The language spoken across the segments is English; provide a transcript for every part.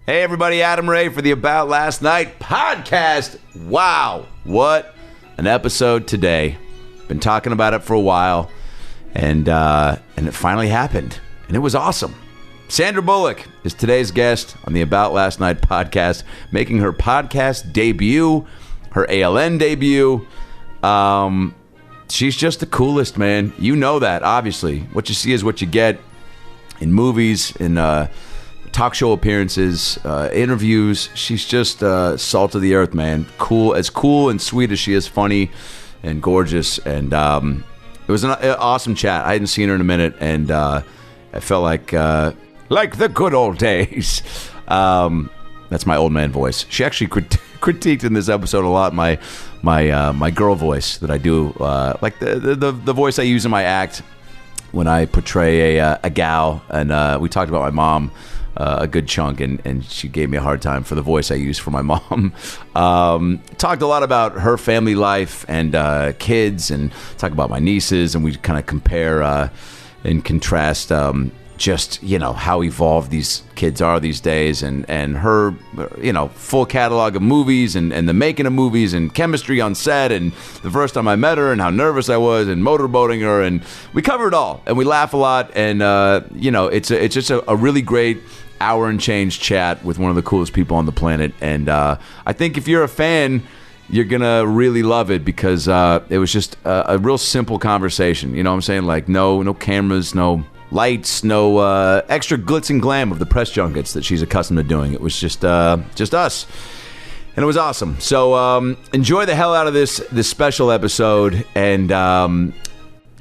Hey everybody, Adam Ray for the About Last Night podcast. Wow, what an episode today. Been talking about it for a while, and it finally happened, and it was awesome. Sandra Bullock is today's guest on the About Last Night podcast, making her podcast debut, her ALN debut. She's just the coolest, man. You know that, obviously. What you see is what you get in movies, in talk show appearances, interviews. She's just salt of the earth, man. Cool and sweet as she is, funny and gorgeous. And it was an awesome chat. I hadn't seen her in a minute, and I felt like the good old days. That's my old man voice. She actually critiqued in this episode a lot my girl voice that I do, like the voice I use in my act when I portray a gal. And we talked about my mom a good chunk, and she gave me a hard time for the voice I use for my mom. Talked a lot about her family life and kids, and talked about my nieces, and we kind of compare and contrast just, you know, how evolved these kids are these days, and her, you know, full catalog of movies, and the making of movies, and chemistry on set, and the first time I met her, and how nervous I was, and motorboating her, and we cover it all, and we laugh a lot, and you know, it's just a really great hour and change chat with one of the coolest people on the planet. And I think if you're a fan, you're gonna really love it, because it was just a real simple conversation. You know what I'm saying? Like no cameras, no lights, no extra glitz and glam of the press junkets that she's accustomed to doing. It was just us, and it was awesome. So enjoy the hell out of this special episode, and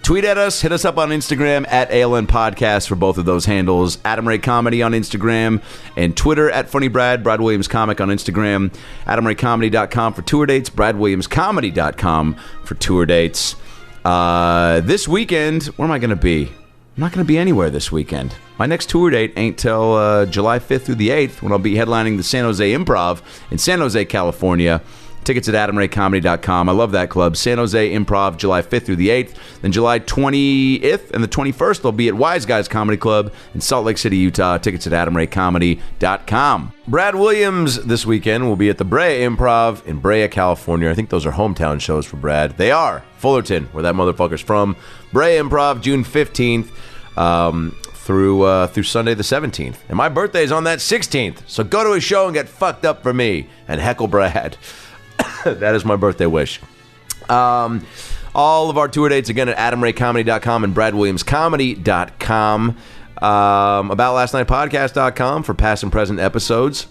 tweet at us, hit us up on Instagram at ALN Podcast for both of those handles. Adam Ray Comedy on Instagram, and Twitter at Funny Brad Williams Comic on Instagram. AdamRayComedy.com for tour dates. BradWilliamsComedy.com for tour dates. This weekend, where am I going to be? I'm not going to be anywhere this weekend. My next tour date ain't till July 5th through the 8th, when I'll be headlining the San Jose Improv in San Jose, California. Tickets at AdamRayComedy.com. I love that club. San Jose Improv, July 5th through the 8th. Then July 20th and the 21st, they'll be at Wise Guys Comedy Club in Salt Lake City, Utah. Tickets at AdamRayComedy.com. Brad Williams this weekend will be at the Brea Improv in Brea, California. I think those are hometown shows for Brad. They are. Fullerton, where that motherfucker's from. Brea Improv, June 15th. Through Sunday the 17th. And my birthday is on that 16th. So go to his show and get fucked up for me and heckle Brad. That is my birthday wish. All of our tour dates, again, at AdamRayComedy.com and BradWilliamsComedy.com. AboutLastNightPodcast.com for past and present episodes.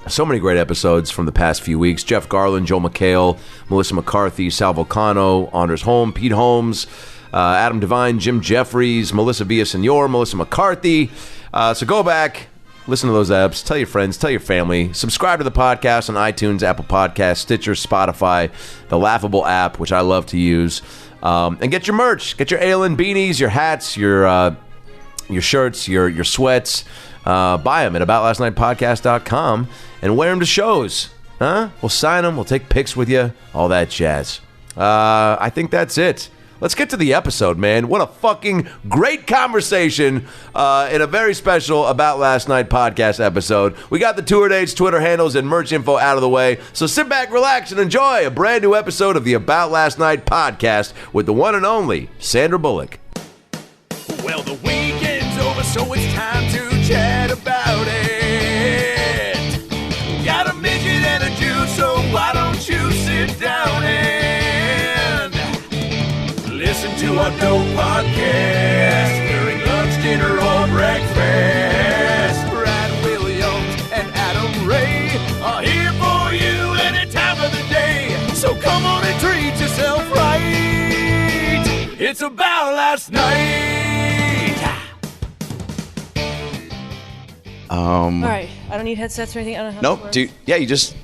So many great episodes from the past few weeks. Jeff Garland, Joel McHale, Melissa McCarthy, Sal Vulcano, Anders Holm, Pete Holmes, Adam Devine, Jim Jeffries, Melissa Villasenor, Melissa McCarthy. So go back, listen to those apps, tell your friends, tell your family, subscribe to the podcast on iTunes, Apple Podcasts, Stitcher, Spotify, the Laughable app, which I love to use, and get your merch. Get your ALN beanies, your hats, your shirts, your sweats. Buy them at AboutLastNightPodcast.com and wear them to shows. We'll sign them, we'll take pics with you, all that jazz. I think that's it. Let's get to the episode, man. What a fucking great conversation in a very special About Last Night podcast episode. We got the tour dates, Twitter handles, and merch info out of the way. So sit back, relax, and enjoy a brand new episode of the About Last Night podcast with the one and only Sandra Bullock. Well, the weekend's over, so it's time to chat about it. Got a midget and a Jew, so why don't you sit down and listen to our dope podcast during lunch, dinner, or breakfast. Brad Williams and Adam Ray are here for you any time of the day. So come on and treat yourself right. It's About Last Night. All right. I don't need headsets or anything. I don't have Nope. Just.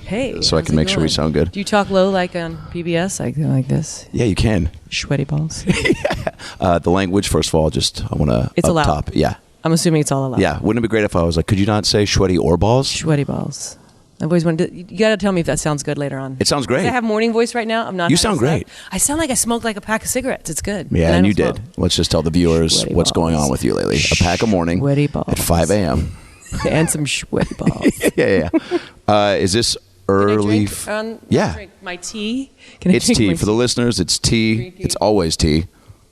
Hey. So I can make sure we sound good. Do you talk low like on PBS, like this? Yeah, you can. Sweaty balls. The language, first of all, I want to It's up allowed. top. Yeah. I'm assuming it's all allowed. Yeah. Wouldn't it be great if I was like, could you not say sweaty or balls? Sweaty balls. I've always wanted to, you got to tell me if that sounds good later on. It sounds great. I have morning voice right now. I'm not. You sound great. I sound like I smoked like a pack of cigarettes. It's good. Yeah, and you smoke. did. Let's just tell the viewers Sweaty what's balls. going on with you lately. A pack of morning Sweaty balls. at 5 a.m. And some sweaty balls. Yeah. Is this early? Yeah. Drink my tea. Can I It's drink tea. my For the listeners, it's tea. Drinking. It's always tea.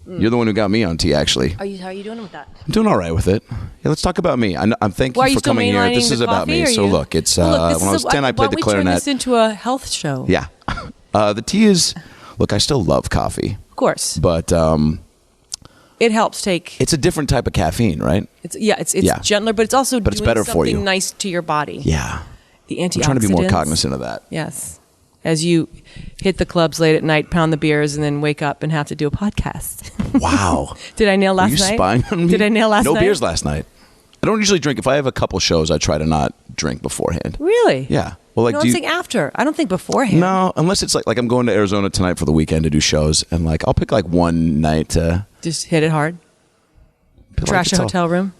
You're the one who got me on tea, actually. How are you doing with that? I'm doing all right with it. Yeah, let's talk about me. I'm thank Why are you you for still coming here. mainlining This the is about coffee, me. or So you- look, it's Well, look, when I was 10, I played the Why clarinet. don't we turn this into a health show? Yeah. The tea is, look, I still love coffee, Of course. but It helps take. it's a different type of caffeine, right? It's Yeah. gentler, but it's also But it's doing better for you. something nice to your body. Yeah. The I'm antioxidants. trying to be more cognizant of that. Yes. As you hit the clubs late at night, pound the beers, and then wake up and have to do a podcast. Wow. Did I nail last Were you night? spying on me? Did I nail last night? No beers last night. I don't usually drink. If I have a couple shows, I try to not drink beforehand. Really? Yeah. Well, like, No, do I'm you, saying after. I don't think beforehand. no, unless it's like I'm going to Arizona tonight for the weekend to do shows, and like I'll pick like one night to Just hit it hard. Trash a hotel room.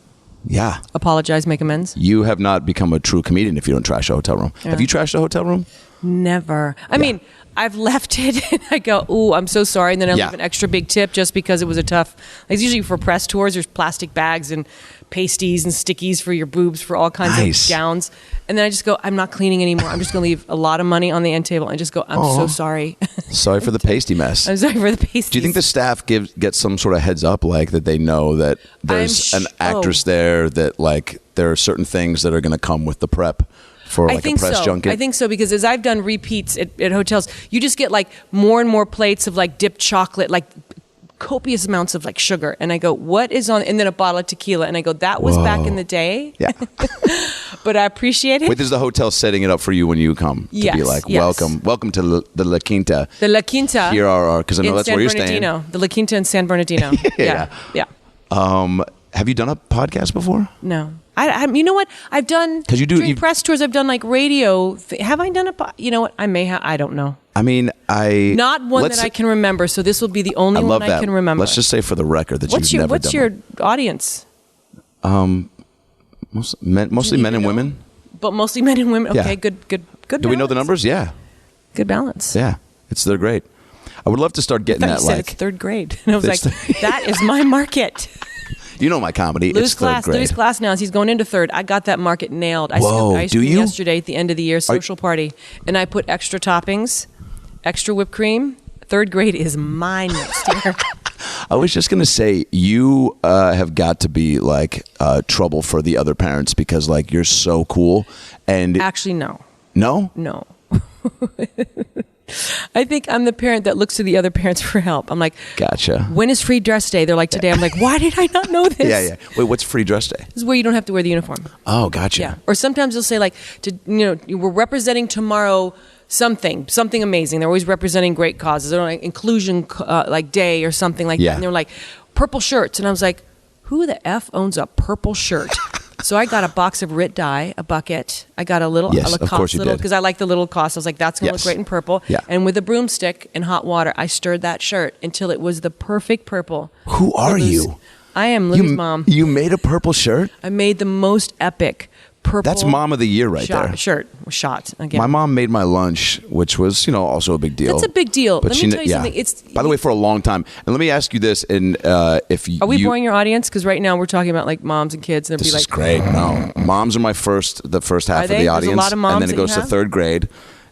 Yeah. Apologize, make amends. You have not become a true comedian if you don't trash a hotel room. Yeah. Have you trashed a hotel room? Never. I mean, I've left it and I go, ooh, I'm so sorry. And then I leave an extra big tip just because it was a tough, like it's usually for press tours, there's plastic bags and pasties and stickies for your boobs for all kinds of gowns. And then I just go, I'm not cleaning anymore. I'm just going to leave a lot of money on the end table and just go, I'm so sorry. Sorry for the pasty mess. I'm sorry for the pasties. Do you think the staff gets some sort of heads up, like that they know that there's an actress there, that like there are certain things that are going to come with the prep for like a press junket? I think so, because as I've done repeats at hotels, you just get like more and more plates of like dipped chocolate, like copious amounts of like sugar. And I go, what is on? And then a bottle of tequila. And I go, that was back in the day. Yeah. But I appreciate it. Wait, this is the hotel setting it up for you when you come to be like, welcome to the La Quinta. The La Quinta. Here are because I know that's where you're staying. The La Quinta in San Bernardino. Yeah. Have you done a podcast before? No. I you know what? I've done, because you do during press tours, I've done like radio. Have I done you know what? I may have. I don't know. I mean, not one that I can remember. So this will be the only one I can remember. Let's just say for the record that you've never done. What's your audience? Mostly men and women. But mostly men and women. Okay, Yeah. good. Do we know the numbers? Yeah. Good balance. Yeah. They're great. I would love to start getting I that thought you said like it's third grade. And I was like, that is my market. You know my comedy. Louis it's third grade. Louis Glass now, he's going into third. I got that market nailed. I Whoa, scooped ice do cream you? yesterday at the end of the year, social party. And I put extra toppings, extra whipped cream. Third grade is mine next year. I was just going to say, you have got to be like trouble for the other parents because like you're so cool. And Actually, no. No? No. I think I'm the parent that looks to the other parents for help. I'm like, Gotcha. When is free dress day? They're like, today. I'm like, why did I not know this? Yeah. Wait, what's free dress day? This is where you don't have to wear the uniform. Oh, gotcha. Yeah. Or sometimes they'll say like, we're representing tomorrow something amazing. They're always representing great causes. They're like inclusion like day or something like that. And they're like, purple shirts. And I was like, who the F owns a purple shirt? So I got a box of Rit dye, a bucket. I got a little Lacoste little because I like the little Lacoste. I was like, that's gonna look great in purple. Yeah. And with a broomstick and hot water, I stirred that shirt until it was the perfect purple. Who are you? I am Lou's mom. You made a purple shirt? I made the most epic purple. That's Mom of the Year right there. Shirt shot again. My mom made my lunch, which was, also a big deal. That's a big deal. But let me tell you something. It's by the way, for a long time. And let me ask you this: and if you are we boring your audience? Because right now we're talking about like moms and kids, and this be is like, great. No, moms are the first half of the audience. There's a lot of moms and then it that goes you to have? third grade,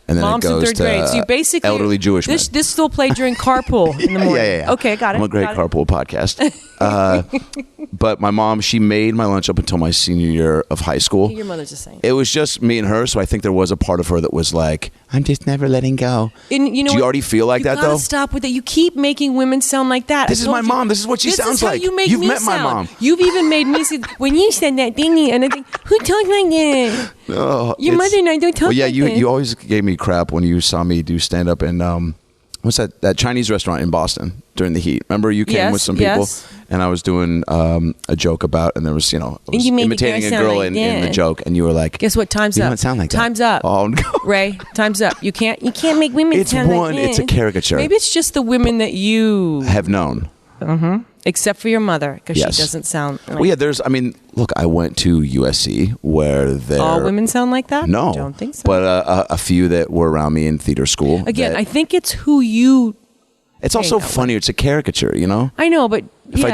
and then moms it goes in third to grade. So you basically elderly Jewish men. This still played during carpool in the morning. Yeah. Okay, got it. I'm a great carpool podcast. But my mom, she made my lunch up until my senior year of high school. Your mother's the same. It was just me and her, so I think there was a part of her that was like, I'm just never letting go. And Do you already feel like that, though? Stop with it. You keep making women sound like that. This is my mom. This is what she sounds like. This is how you make You've me met my sound. mom. You've even made me say, when you said that thing, and I think, who talks like that? Your mother and I don't talk like that. You always gave me crap when you saw me do stand-up in, what's that Chinese restaurant in Boston during the heat. Remember you came with some people? Yes. And I was doing a joke about, and there was, I was you made the imitating guy a sound girl like in the that. joke, and you were like, Guess what? Time's you up. don't sound like that. Time's up. Oh, no. Ray, time's up. You can't make women sound like that. It's a caricature. Maybe it's just the women that you have known. Except for your mother, because Yes. she doesn't sound like Well, yeah, look, I went to USC where there... all women sound like that? No. Don't think so. But a few that were around me in theater school. Again, I think it's who you It's also funny. It's a caricature, you know? I know, but if I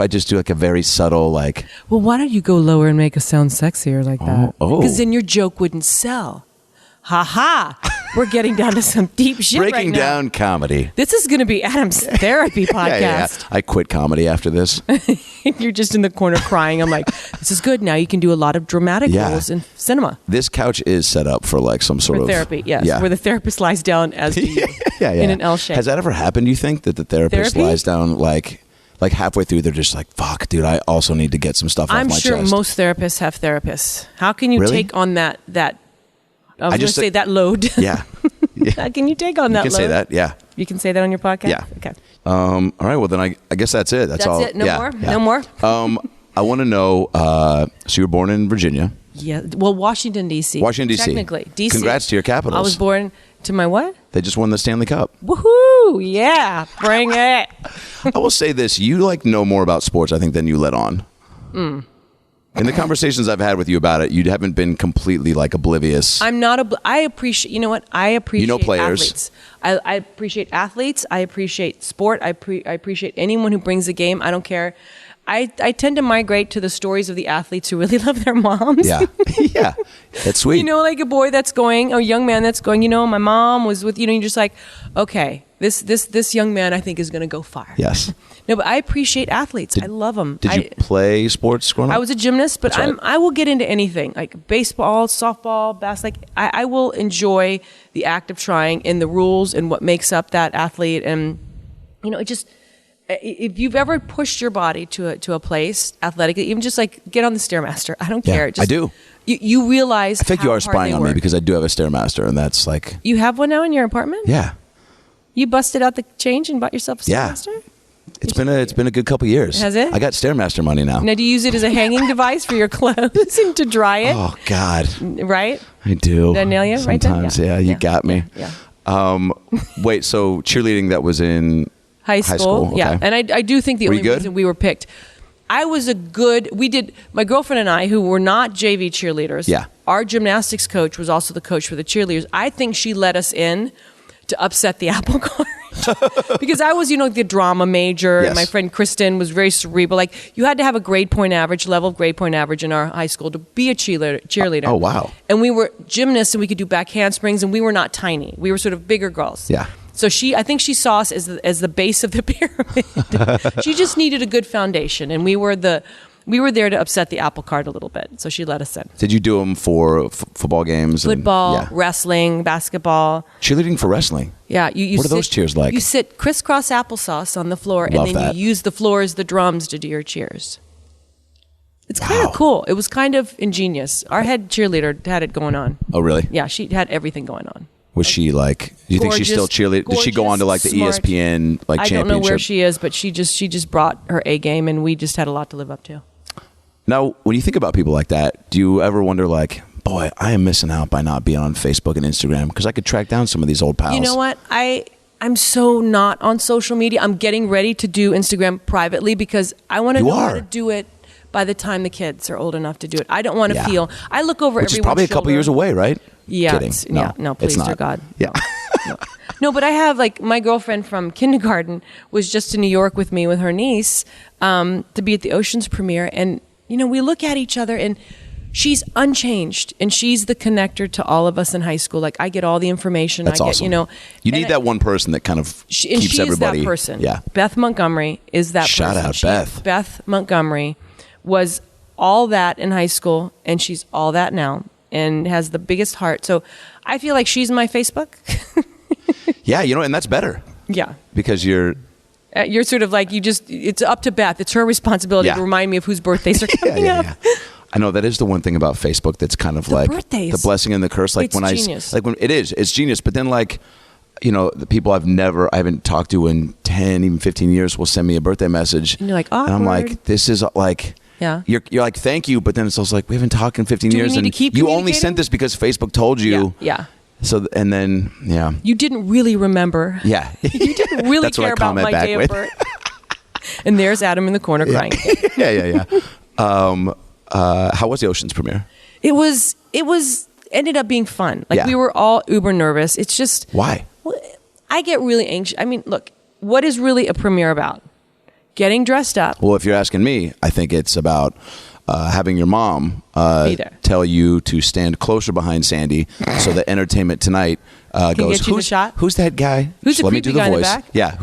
just do like a very subtle like. Well, why don't you go lower and make it sound sexier like that? Because then your joke wouldn't sell. Ha ha! We're getting down to some deep shit right now. Breaking down comedy. This is going to be Adam's therapy podcast. Yeah. I quit comedy after this. You're just in the corner crying. I'm like, this is good. Now you can do a lot of dramatic roles in cinema. This couch is set up for like some sort of therapy. Yes, where the therapist lies down as do you. In an L shape. Has that ever happened? Do you think that the therapist lies down like halfway through? They're just like, "Fuck, dude, I also need to get some stuff off my chest." I'm sure most therapists have therapists. How can you take on that? I was going to say that load. Yeah. How can you take on that load? You can say that, yeah. You can say that on your podcast? Yeah. Okay. All right, well, then I guess that's it. That's all. That's it? No more? Yeah. No more? I want to know, so you were born in Virginia. Yeah. Well, Washington, D.C. Washington, D.C. Technically. D.C. Congrats to your Capitals. I was born to my what? They just won the Stanley Cup. Woohoo! Yeah. Bring it. I will say this. You know more about sports, I think, than you let on. In the conversations I've had with you about it, you haven't been completely like oblivious. I'm not. I appreciate. You know what? I appreciate. Players. Athletes. I appreciate athletes. I appreciate sport. I appreciate anyone who brings a game. I don't care. I tend to migrate to the stories of the athletes who really love their moms. Yeah, yeah, that's sweet. Like a boy that's going, a young man that's going. My mom was with. You're just like, okay, this young man I think is going to go far. Yes. No, but I appreciate athletes. I love them. Did you play sports growing up? I was a gymnast, but I will get into anything like baseball, softball, basketball. I will enjoy the act of trying in the rules and what makes up that athlete. And it just, if you've ever pushed your body to a place athletically, even just like get on the Stairmaster. I don't care. I do. You realize. I think you are spying on me because I do have a Stairmaster, and that's like. You have one now in your apartment? Yeah. You busted out the change and bought yourself a Stairmaster? Yeah. It's been a good couple years. Has it? I got Stairmaster money now. Now, do you use it as a hanging device for your clothes and to dry it? Oh God, right? I do. Did I nail you? Sometimes, right? You got me. Yeah. Wait, so cheerleading that was in high school? Okay. Yeah, and I do think the only reason we were picked, my girlfriend and I, who were not JV cheerleaders. Yeah. Our gymnastics coach was also the coach for the cheerleaders. I think she let us in to upset the apple cart. Because I was, the drama major, and my friend Kristen was very cerebral. Like, you had to have a grade point average in our high school to be a cheerleader. Oh, wow. And we were gymnasts, and we could do back handsprings, and we were not tiny. We were sort of bigger girls. Yeah. So I think she saw us as the base of the pyramid. She just needed a good foundation, and we were there to upset the apple cart a little bit. So she let us in. Did you do them for football games? Football, wrestling, basketball. Cheerleading for wrestling? Yeah. What are those cheers like? You sit crisscross applesauce on the floor, Love and then that. you use the floor as the drums to do your cheers. It's kind of cool. It was kind of ingenious. Our head cheerleader had it going on. Oh, really? Yeah, she had everything going on. Was she like? Do you think she's still cheerleading? Did she go on to like the smart. ESPN like championship? I don't know where she is, but she just brought her A game, and we just had a lot to live up to. Now, when you think about people like that, do you ever wonder like, boy, I am missing out by not being on Facebook and Instagram because I could track down some of these old pals? You know what? I'm so not on social media. I'm getting ready to do Instagram privately because I want to know how to do it by the time the kids are old enough to do it. I don't want to feel. I look over Which everyone's is probably a couple years away, right? Yeah. Kidding. No, please, dear God. Yeah. No, but I have my girlfriend from kindergarten was just in New York with me with her niece to be at the Oceans premiere, and we look at each other and she's unchanged, and she's the connector to all of us in high school. Like, I get all the information. That's awesome. You need that one person that kind of keeps everybody. Is that person. Yeah. Beth Montgomery is that person. Shout out, Beth. Beth Montgomery was all that in high school, and she's all that now, and has the biggest heart. So I feel like she's my Facebook. Yeah, and that's better. Yeah. Because you're sort of like, it's up to Beth. It's her responsibility to remind me of whose birthdays are coming up. Yeah. I know that is the one thing about Facebook that's kind of the like birthdays. The blessing and the curse. Like it's genius. It's genius. But then like, the people I haven't talked to in 10, even 15 years will send me a birthday message. And you're like, awkward. And I'm like, this is like, yeah. You're like, thank you. But then it's also like, we haven't talked in 15 years. We need to keep you only sent this because Facebook told you. Yeah. So, and then, yeah. You didn't really remember. Yeah. You didn't really care about my day of birth. And there's Adam in the corner crying. Yeah. How was the Oceans premiere? It ended up being fun. Like, we were all uber nervous. It's just. Why? I get really anxious. I mean, look, what is really a premiere about? Getting dressed up. Well, if you're asking me, I think it's about having your mom tell you to stand closer behind Sandy so that Entertainment Tonight goes, get you the shot? Who's that guy? Who's the Let me do creepy the guy in voice. the back? Yeah,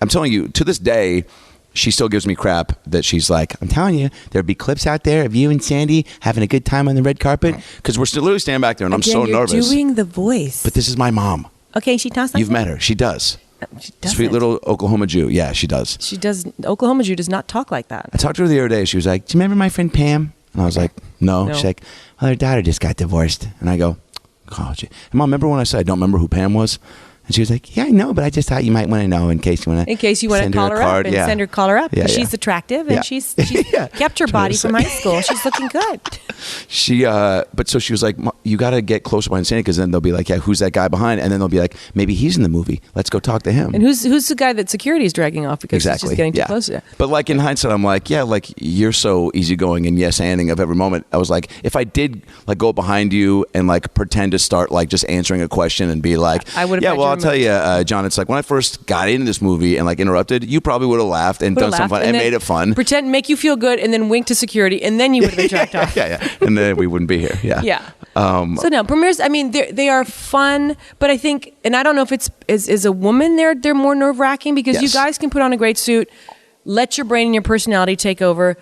I'm telling you, to this day, she still gives me crap that she's like, I'm telling you, there'd be clips out there of you and Sandy having a good time on the red carpet, because we're still literally standing back there and I'm so you're nervous. doing the voice. But this is my mom. Okay, she talks like You've that? met her. She does. She doesn't. Sweet little Oklahoma Jew. Yeah, she does. She does. Oklahoma Jew does not talk like that. I talked to her the other day. She was like, do you remember my friend Pam? And I was like, no. She's like, well, her daughter just got divorced. And I go, oh, gee. And Mom, remember when I said I don't remember who Pam was? And she was like, yeah, I know, but I just thought you might want to know in case you want to call her up and send her call her up. Yeah, she's attractive and she's kept her body from high school. She's looking good. But so she was like, you got to get closer behind Sandy, because then they'll be like, yeah, who's that guy behind? And then they'll be like, maybe he's in the movie. Let's go talk to him. And who's the guy that security is dragging off because he's just getting too close to her? But like in hindsight, I'm like, yeah, like you're so easygoing and yes-anding of every moment. I was like, if I did like go behind you and like pretend to start like just answering a question and be like, I would have. Yeah, well, I'll tell you, John, it's like when I first got into this movie and like interrupted, you probably would have laughed and done something fun and made it fun. Pretend, make you feel good, and then wink to security, and then you would have been jacked off. Yeah. And then we wouldn't be here. Yeah. Yeah. So no, premieres, I mean, they are fun, but I think, and I don't know if it's as a woman, they're more nerve wracking because you guys can put on a great suit, let your brain and your personality take over.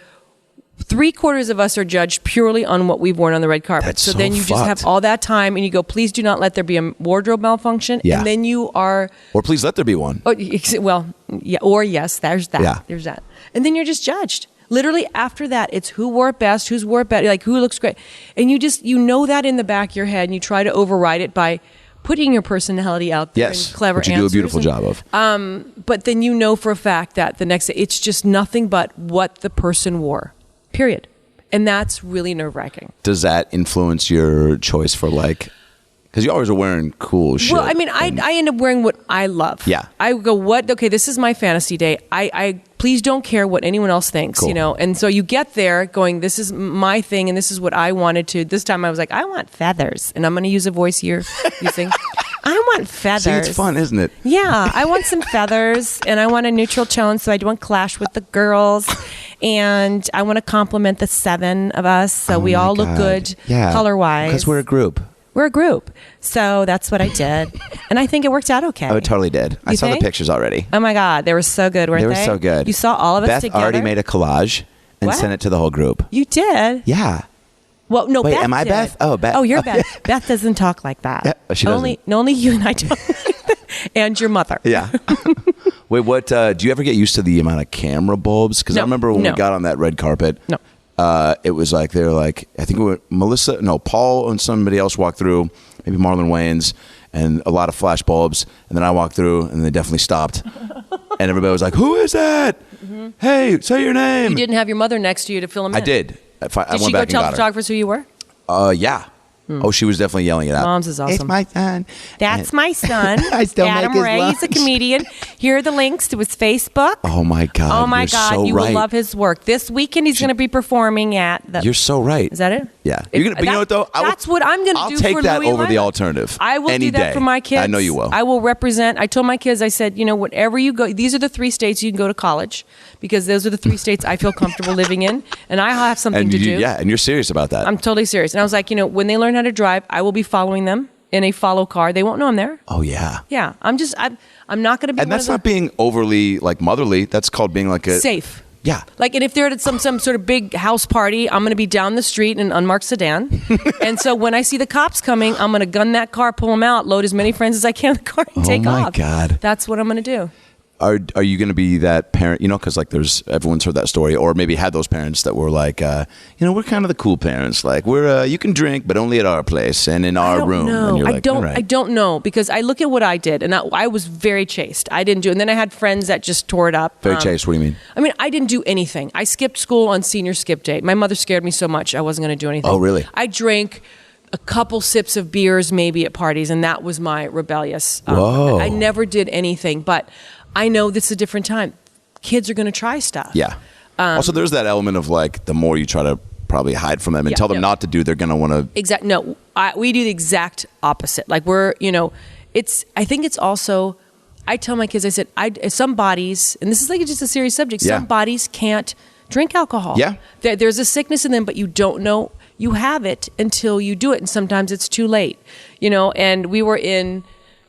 3/4 of us are judged purely on what we've worn on the red carpet. That's so then you fucked. just have all that time and you go, please do not let there be a wardrobe malfunction. Yeah. And then you are... Or please let there be one. Oh, well, yeah. Or yes, there's that. Yeah. There's that. And then you're just judged. Literally after that, it's who wore it best, who's wore it better, like who looks great. And you know that in the back of your head and you try to override it by putting your personality out there and clever which you answers. do a beautiful job of. But then you know for a fact that the next day, it's just nothing but what the person wore, period. And that's really nerve-wracking. Does that influence your choice for like... Because you always are wearing cool shit. Well, I mean, I end up wearing what I love. Yeah. I go, what? Okay, this is my fantasy day. I please don't care what anyone else thinks, cool. you know? And so you get there going, this is my thing and this is what I wanted to. This time I was like, I want feathers. And I'm going to use a voice here using... I want feathers. See, it's fun, isn't it? Yeah, I want some feathers, and I want a neutral tone so I don't clash with the girls. And I want to compliment the 7 of us so we all look good color-wise. Because we're a group. We're a group. So that's what I did. And I think it worked out okay. Oh, it totally did. I saw the pictures already. Oh, my God. They were so good, weren't they? They were so good. You saw all of us Beth together? already made a collage and sent it to the whole group. You did? Yeah. Well, no, Wait, Beth am I did. Beth? Oh, Beth. Oh, you're Beth. Beth doesn't talk like that. Yeah, she doesn't. Only you and I do. And your mother. Yeah. Wait, what? Do you ever get used to the amount of camera bulbs? Because I remember when we got on that red carpet. No. It was like they were like, I think it was Paul and somebody else walked through, maybe Marlon Wayans, and a lot of flash bulbs. And then I walked through, and they definitely stopped. And everybody was like, "Who is that? Mm-hmm. Hey, say your name." You didn't have your mother next to you to fill them in. I did. I Did went she back go tell and got photographers who you were? Yeah. Oh, she was definitely yelling it out. Mom's is awesome. It's my son. That's my son. I still Adam make his Ray. lunch. He's a comedian. Here are the links to his Facebook. Oh my God. Oh my you're God. So you right. will love his work. This weekend he's going to be performing at the... You're so right. Is that it? Yeah. You're gonna, but you know what though? That's what I'm going to do for Louis. I'll take that over the Lyman. alternative. I will any do that day. for my kids. I know you will. I will represent. I told my kids, I said, you know, whatever you go, these are the 3 states you can go to college because those are the 3 states I feel comfortable living in, and I have something to do. Yeah, and you're serious about that. I'm totally serious. And I was like, you know, when they learn how to drive, I will be following them in a follow car. They won't know I'm there. Oh yeah. Yeah. I'm not going to be. And that's not being overly like motherly. That's called being like a safe. Yeah. Like, and if they're at some sort of big house party, I'm going to be down the street in an unmarked sedan. And so when I see the cops coming, I'm going to gun that car, pull them out, load as many friends as I can in the car, and take off. Oh my God. That's what I'm going to do. Are you going to be that parent, you know, because like everyone's heard that story or maybe had those parents that were like, you know, we're kind of the cool parents. Like you can drink, but only at our place and in our room. And you're like, I don't know because I look at what I did and I was very chaste. I didn't do it. And then I had friends that just tore it up. Very chaste, what do you mean? I mean, I didn't do anything. I skipped school on senior skip day. My mother scared me so much I wasn't going to do anything. Oh, really? I drank a couple sips of beers maybe at parties and that was my rebellious. Whoa. I never did anything, but I know this is a different time. Kids are going to try stuff. Yeah. Also, there's that element of like the more you try to probably hide from them and tell them not to do, they're going to want to. Exactly. No, we do the exact opposite. Like I think it's also I tell my kids, I said, some bodies, and this is like just a serious subject, some bodies can't drink alcohol. Yeah. There's a sickness in them, but you don't know you have it until you do it. And sometimes it's too late, and we were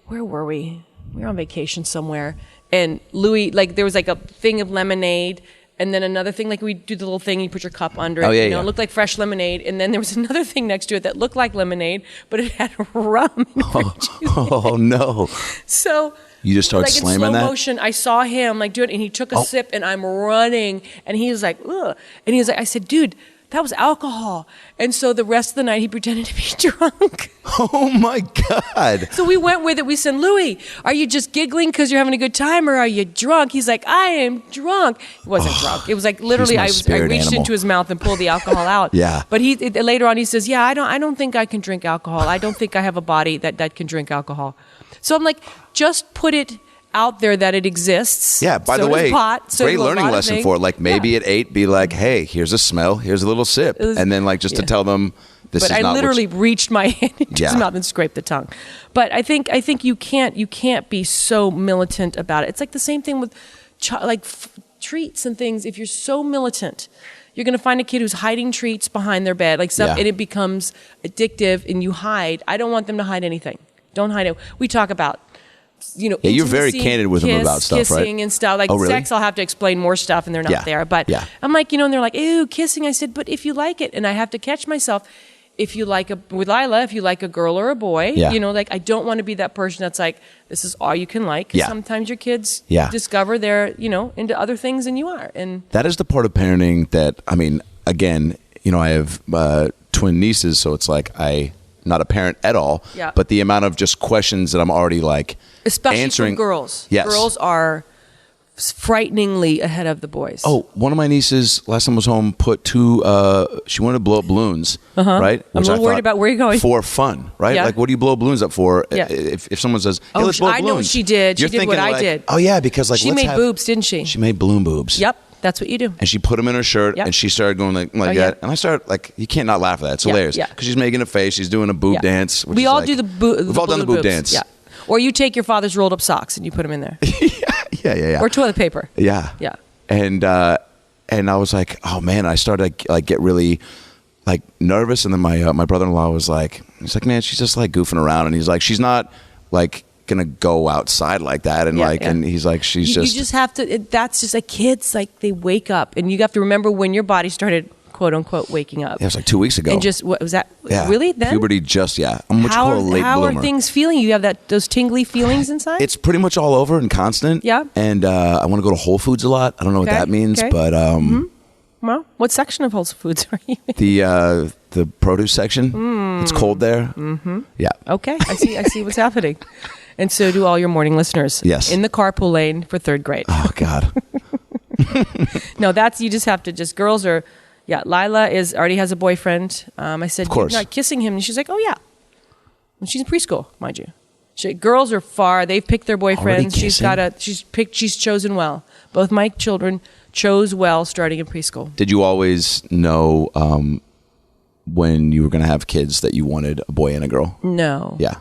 where were we? We were on vacation somewhere. And Louis, like there was like a thing of lemonade. And then another thing, like we do the little thing, you put your cup under it. It looked like fresh lemonade. And then there was another thing next to it that looked like lemonade, but it had rum. Oh no! So you just started slamming in slow that? motion. I saw him like do it, and he took a sip, and I'm running, and he was like, ugh. And he was like, I said, dude, that was alcohol. And so the rest of the night, he pretended to be drunk. Oh my God. So we went with it. We said, Louis, are you just giggling because you're having a good time, or are you drunk? He's like, I am drunk. He wasn't drunk. It was like literally I reached into his mouth and pulled the alcohol out. Yeah. But later on he says, yeah, I don't think I can drink alcohol. I don't think I have a body that can drink alcohol. So I'm like, just put it out there that it exists. Yeah, by the way, great learning lesson for it. Like maybe at 8, be like, hey, here's a smell, here's a little sip. And then like just to tell them this is not. But I literally reached my hand into his mouth and scraped the tongue. But I think you can't be so militant about it. It's like the same thing with treats and things. If you're so militant, you're going to find a kid who's hiding treats behind their bed, like stuff, and it becomes addictive and you hide. I don't want them to hide anything. Don't hide it. We talk about you're very candid with them about stuff, right? Kissing and stuff. Like sex, I'll have to explain more stuff, and they're not there. But I'm like, and they're like, ew, kissing. I said, but if you like it, and I have to catch myself, if you like with Lila, if you like a girl or a boy, like I don't want to be that person that's like, this is all you can like. Sometimes your kids discover they're, into other things than you are. And that is the part of parenting that, I mean, again, I have twin nieces, so it's like not a parent at all, but the amount of just questions that I'm already like especially answering. From girls. Yes. Girls are frighteningly ahead of the boys. Oh, one of my nieces last time I was home put she wanted to blow up balloons, right? I'm a little worried about where you're going. For fun, right? Like what do you blow balloons up for? If someone says, hey, let's blow up balloons. I know what she did. She did what I did. Oh yeah, because like she made boobs, didn't she? She made balloon boobs. Yep. That's what you do. And she put them in her shirt, and she started going like that. And I started like, you can't not laugh at that. It's hilarious. Because she's making a face. She's doing a boob dance. We all do the boob. We've all done the boob dance. Yeah. Or you take your father's rolled up socks and you put them in there. Yeah. Or toilet paper. Yeah. And I was like, oh man, I started to like get really like nervous. And then my brother-in-law was like, man, she's just like goofing around. And he's like, she's not like gonna go outside like that. And and he's like, you just have to, that's just like kids, like they wake up and you have to remember when your body started quote unquote waking up. Yeah, it was like 2 weeks ago. And just, what was that? Yeah. Really? Then? Puberty just, I'm what you call a late how bloomer. Are things feeling? You have those tingly feelings inside? It's pretty much all over and constant. Yeah. And I want to go to Whole Foods a lot. I don't know what that means, but well, what section of Whole Foods are you in? The produce section. It's cold there. Yeah. Okay. I see what's happening. And so do all your morning listeners. Yes. In the carpool lane for 3rd grade. Oh, God. No, you just have to girls are, Lila already has a boyfriend. I said, you're not kissing him. And she's like, oh, yeah. And she's in preschool, mind you. Girls are they've picked their boyfriends. She's chosen well. Both my children chose well starting in preschool. Did you always know when you were going to have kids that you wanted a boy and a girl? No. Yeah.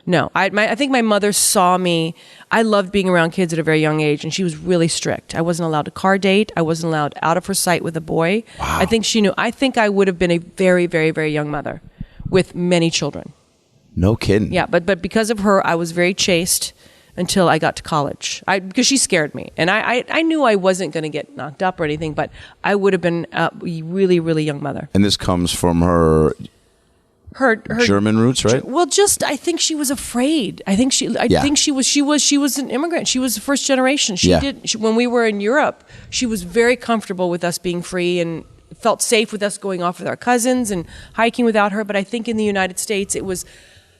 No, I think my mother saw me. I loved being around kids at a very young age, and she was really strict. I wasn't allowed to car date. I wasn't allowed out of her sight with a boy. Wow. I think she knew. I think I would have been a very, very, very young mother with many children. No kidding. Yeah, but because of her, I was very chaste until I got to college. Because she scared me, and I knew I wasn't going to get knocked up or anything, but I would have been a really, really young mother. And this comes from her German roots, right? Well, I think she was afraid. I think she was an immigrant. She was the first generation. When we were in Europe, she was very comfortable with us being free and felt safe with us going off with our cousins and hiking without her. But I think in the United States, it was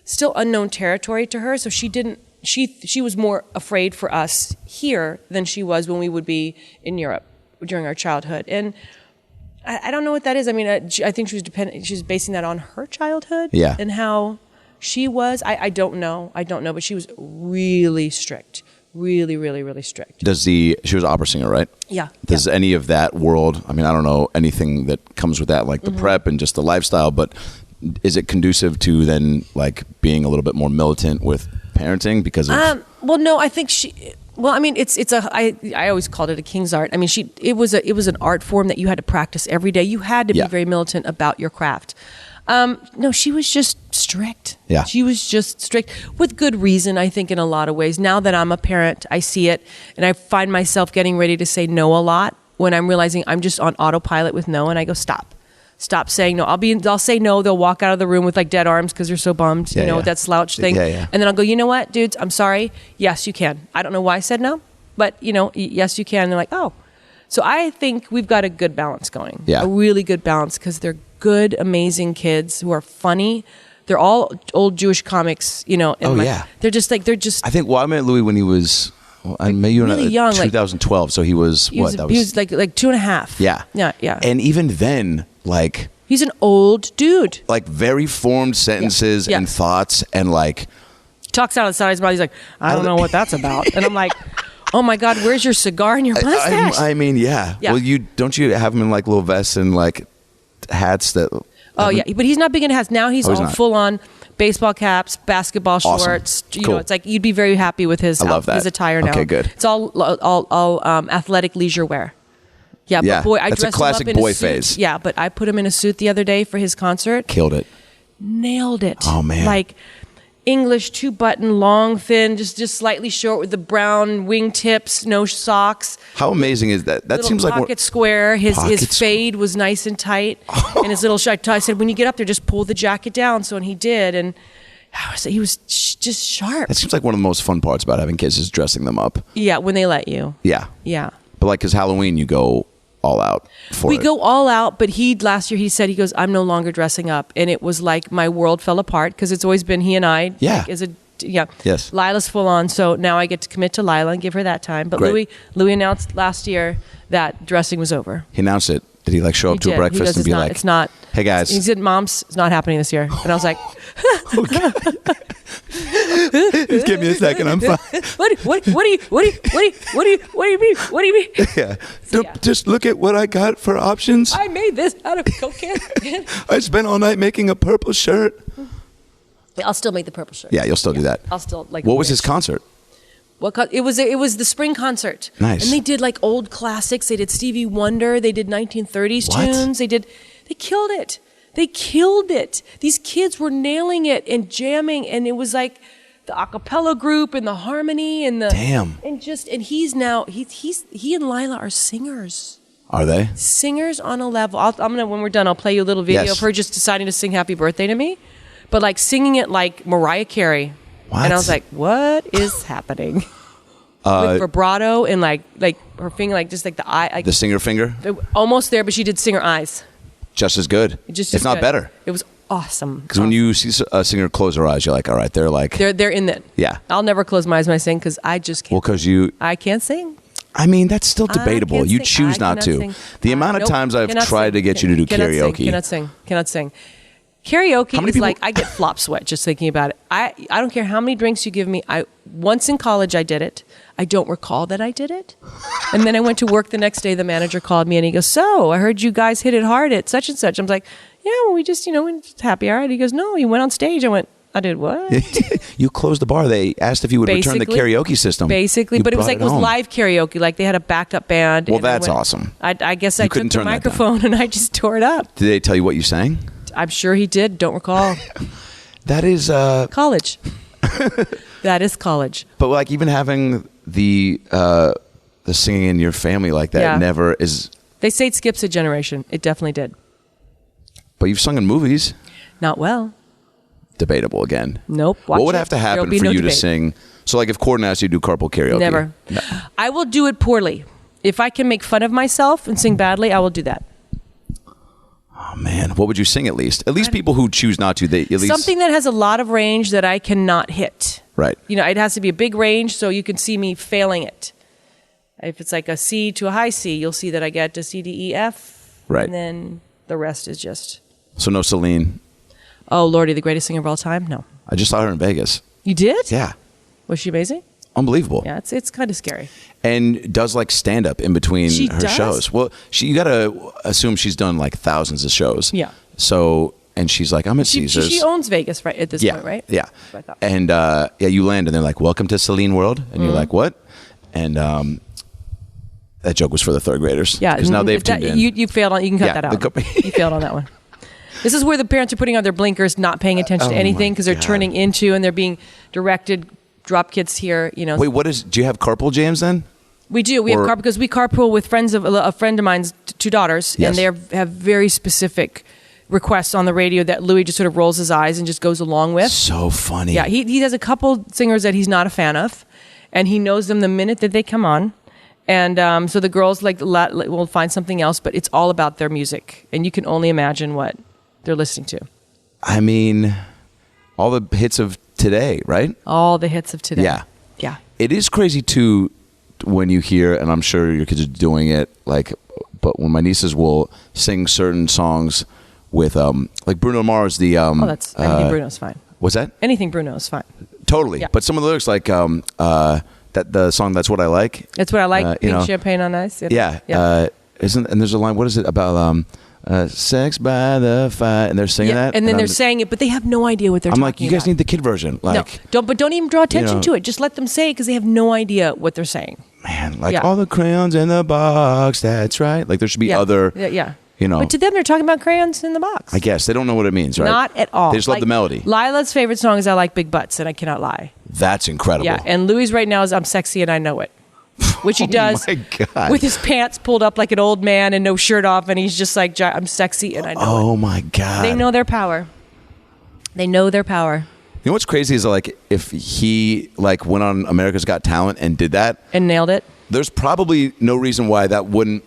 still unknown territory to her. So she was more afraid for us here than she was when we would be in Europe during our childhood. And I don't know what that is. I mean, I think she's basing that on her childhood and how she was. I don't know. But she was really strict. Really, really, really strict. She was an opera singer, right? Yeah. Does any of that world, I mean, I don't know anything that comes with that, like the prep and just the lifestyle, but is it conducive to then like being a little bit more militant with parenting because of Well, no, I think she. Well, I mean, I always called it a king's art. I mean, it was an art form that you had to practice every day. You had to be very militant about your craft. No, she was just strict. Yeah. She was just strict with good reason, I think, in a lot of ways. Now that I'm a parent, I see it, and I find myself getting ready to say no a lot when I'm realizing I'm just on autopilot with no, and I go, stop saying no. I'll say no. They'll walk out of the room with like dead arms because they're so bummed, with that slouch thing. Yeah. And then I'll go, you know what, dudes, I'm sorry. Yes, you can. I don't know why I said no, but yes, you can. And they're like, oh. So I think we've got a good balance going. Yeah. A really good balance because they're good, amazing kids who are funny. They're all old Jewish comics, and they're just. I think, I met Louis when he was, I met you really in young, 2012, so he was, he was 2.5. Yeah. Yeah. And even then, like, he's an old dude. like very formed sentences and thoughts, and like talks out of the side of his mouth. He's like, I don't know what that's about. And I'm like, oh my God, where's your cigar and your mustache? I mean, yeah. Well, you have him in like little vests and like hats that. Oh yeah, but he's not big into hats. Now he's all not. full on baseball caps, basketball shorts. Cool. It's like you'd be very happy with his. I love that. His attire now. Okay, good. It's all athletic leisure wear. Yeah, Yeah, but boy, I that's a dressed classic him up in boy a suit. phase. Yeah, but I put him in a suit the other day for his concert. Killed it. Nailed it. Oh, man. Like English 2-button, long, thin, just slightly short with the brown wingtips, no socks. How amazing is that? That Little seems like pocket square. His Pocket fade was nice and tight, and his little shirt. I said, when you get up there, just pull the jacket down. So, and he did, and he was just sharp. That seems like one of the most fun parts about having kids is dressing them up. Yeah, when they let you. Yeah. Yeah. But like, because Halloween, you go all out for We it. go all out, but last year he said, he goes, I'm no longer dressing up, and it was like my world fell apart because it's always been he and I. Yeah. Yes. Lila's full on, so now I get to commit to Lila and give her that time. But Great. Louis announced last year that dressing was over. He announced it. Did he like show up to a breakfast and be like, it's not. Hey guys. He said, Mom's, it's not happening this year. And I was like, just give me a second, I'm fine. What do you mean? What do you mean? Yeah. So, Just look at what I got for options. I made this out of cocaine. I spent all night making a purple shirt. I'll still make the purple shirt. Yeah, you'll still do that. I'll still like. What was his concert? It was the spring concert. Nice. And they did like old classics. They did Stevie Wonder. They did 1930s tunes. They killed it. They killed it. These kids were nailing it and jamming, and it was like the a cappella group and the harmony and the Damn. and he's now he and Lila are singers. Are they? Singers on a level. When we're done, I'll play you a little video of her just deciding to sing Happy Birthday to me, but like singing it like Mariah Carey. What? And I was like, what is happening? With vibrato and like her finger, like just like the eye, like The singer finger? almost there, but she did sing her eyes. Just as good. If not better. It was awesome. Because when you see a singer close her eyes, you're like, all right, they're like... They're in it. Yeah. I'll never close my eyes when I sing because I just can't. Well, because you... I can't sing. I mean, that's still debatable. can't You sing. choose I not cannot to. sing. The amount of Nope. times I've Cannot tried sing. to get you to do karaoke. Cannot sing. Karaoke many is people- like, I get flop sweat just thinking about it. I don't care how many drinks you give me. Once in college I did it. I don't recall that I did it. And then I went to work the next day. The manager called me and he goes, so I heard you guys hit it hard at such and such. I'm like, yeah, well, we just, happy hour. He goes, no, you went on stage. I went, I did what? You closed the bar. They asked if you would return the karaoke system. Basically, You but it was brought like home. live karaoke. Like they had a backup band. Well, and I that's awesome. I guess I took couldn't the turn that down. microphone and I just tore it up. Did they tell you what you sang? I'm sure he did. Don't recall. That is... College. That is college. But like even having the singing in your family like that never is... They say it skips a generation. It definitely did. But you've sung in movies. Not well. Debatable again. Nope. What would have to happen for you to sing? So like if Corden asked you to do carpool karaoke. Never. No. I will do it poorly. If I can make fun of myself and sing badly, I will do that. Oh man, what would you sing at least? At least people who choose not to, they at least... Something that has a lot of range that I cannot hit. Right. It has to be a big range so you can see me failing it. If it's like a C to a high C, you'll see that I get to C, D, E, F. Right. And then the rest is just... So no Celine. Oh, Lordy, the greatest singer of all time? No. I just saw her in Vegas. You did? Yeah. Was she amazing? Unbelievable. Yeah, it's kind of scary. And does like stand up in between She her does? shows. Well, you got to assume she's done like thousands of shows. Yeah. So and she's like, I'm at Caesars. She owns Vegas right at this point, right? Yeah. That's what I thought. And you land, and they're like, welcome to Celine World. And you're like, what? And that joke was for the third graders. Yeah. Because now they've tuned in. You failed on, you can cut that out. You failed on that one. This is where the parents are putting on their blinkers, not paying attention to anything because they're turning into and they're being directed. Drop kids here, you know. Wait, do you have carpool jams then? We do. We have carpool because we carpool with friends of a friend of mine's two daughters, and they have very specific requests on the radio that Louis just sort of rolls his eyes and just goes along with. So funny. Yeah, he has a couple singers that he's not a fan of, and he knows them the minute that they come on. And so the girls will find something else, but it's all about their music, and you can only imagine what they're listening to. I mean, all the hits of today, right? All the hits of today. Yeah. Yeah. It is crazy too when you hear, and I'm sure your kids are doing it, but when my nieces will sing certain songs with, like Bruno Mars, that's anything Bruno's fine. What's that? Anything Bruno is fine. Totally. Yeah. But some of the lyrics, like the song "That's What I Like." That's what I like. Pink champagne on ice. Yeah. And there's a line. What is it about? Sex by the fire, and they're singing that, and then they're saying it, but they have no idea what they're talking about. I'm like, you guys need the kid version. Like, no, don't even draw attention to it. Just let them say it because they have no idea what they're saying. Man, all the crayons in the box. That's right. Like there should be other. Yeah. But to them, they're talking about crayons in the box. I guess they don't know what it means, right? Not at all. They just love the melody. Lila's favorite song is "I Like Big Butts," and I cannot lie. That's incredible. Yeah, and Louis right now is "I'm Sexy and I Know It." Which he does with his pants pulled up like an old man and no shirt off, and he's just like, I'm sexy and I know it. Oh my God. They know their power. They know their power. You know what's crazy is if he went on America's Got Talent and did that. And nailed it. There's probably no reason why that wouldn't,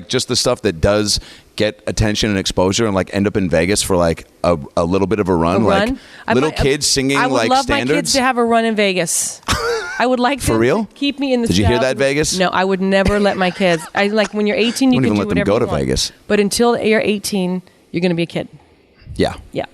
just the stuff that does get attention and exposure and end up in Vegas for a little bit of a run. Little kids singing I would love standards. my kids to have a run in Vegas. I would like for real? To keep me in the. Did you hear that, Vegas? No, I would never let my kids. When you're 18, you can do whatever you want. Don't even let them go to Vegas. But until you're 18, you're going to be a kid. Yeah. Yeah.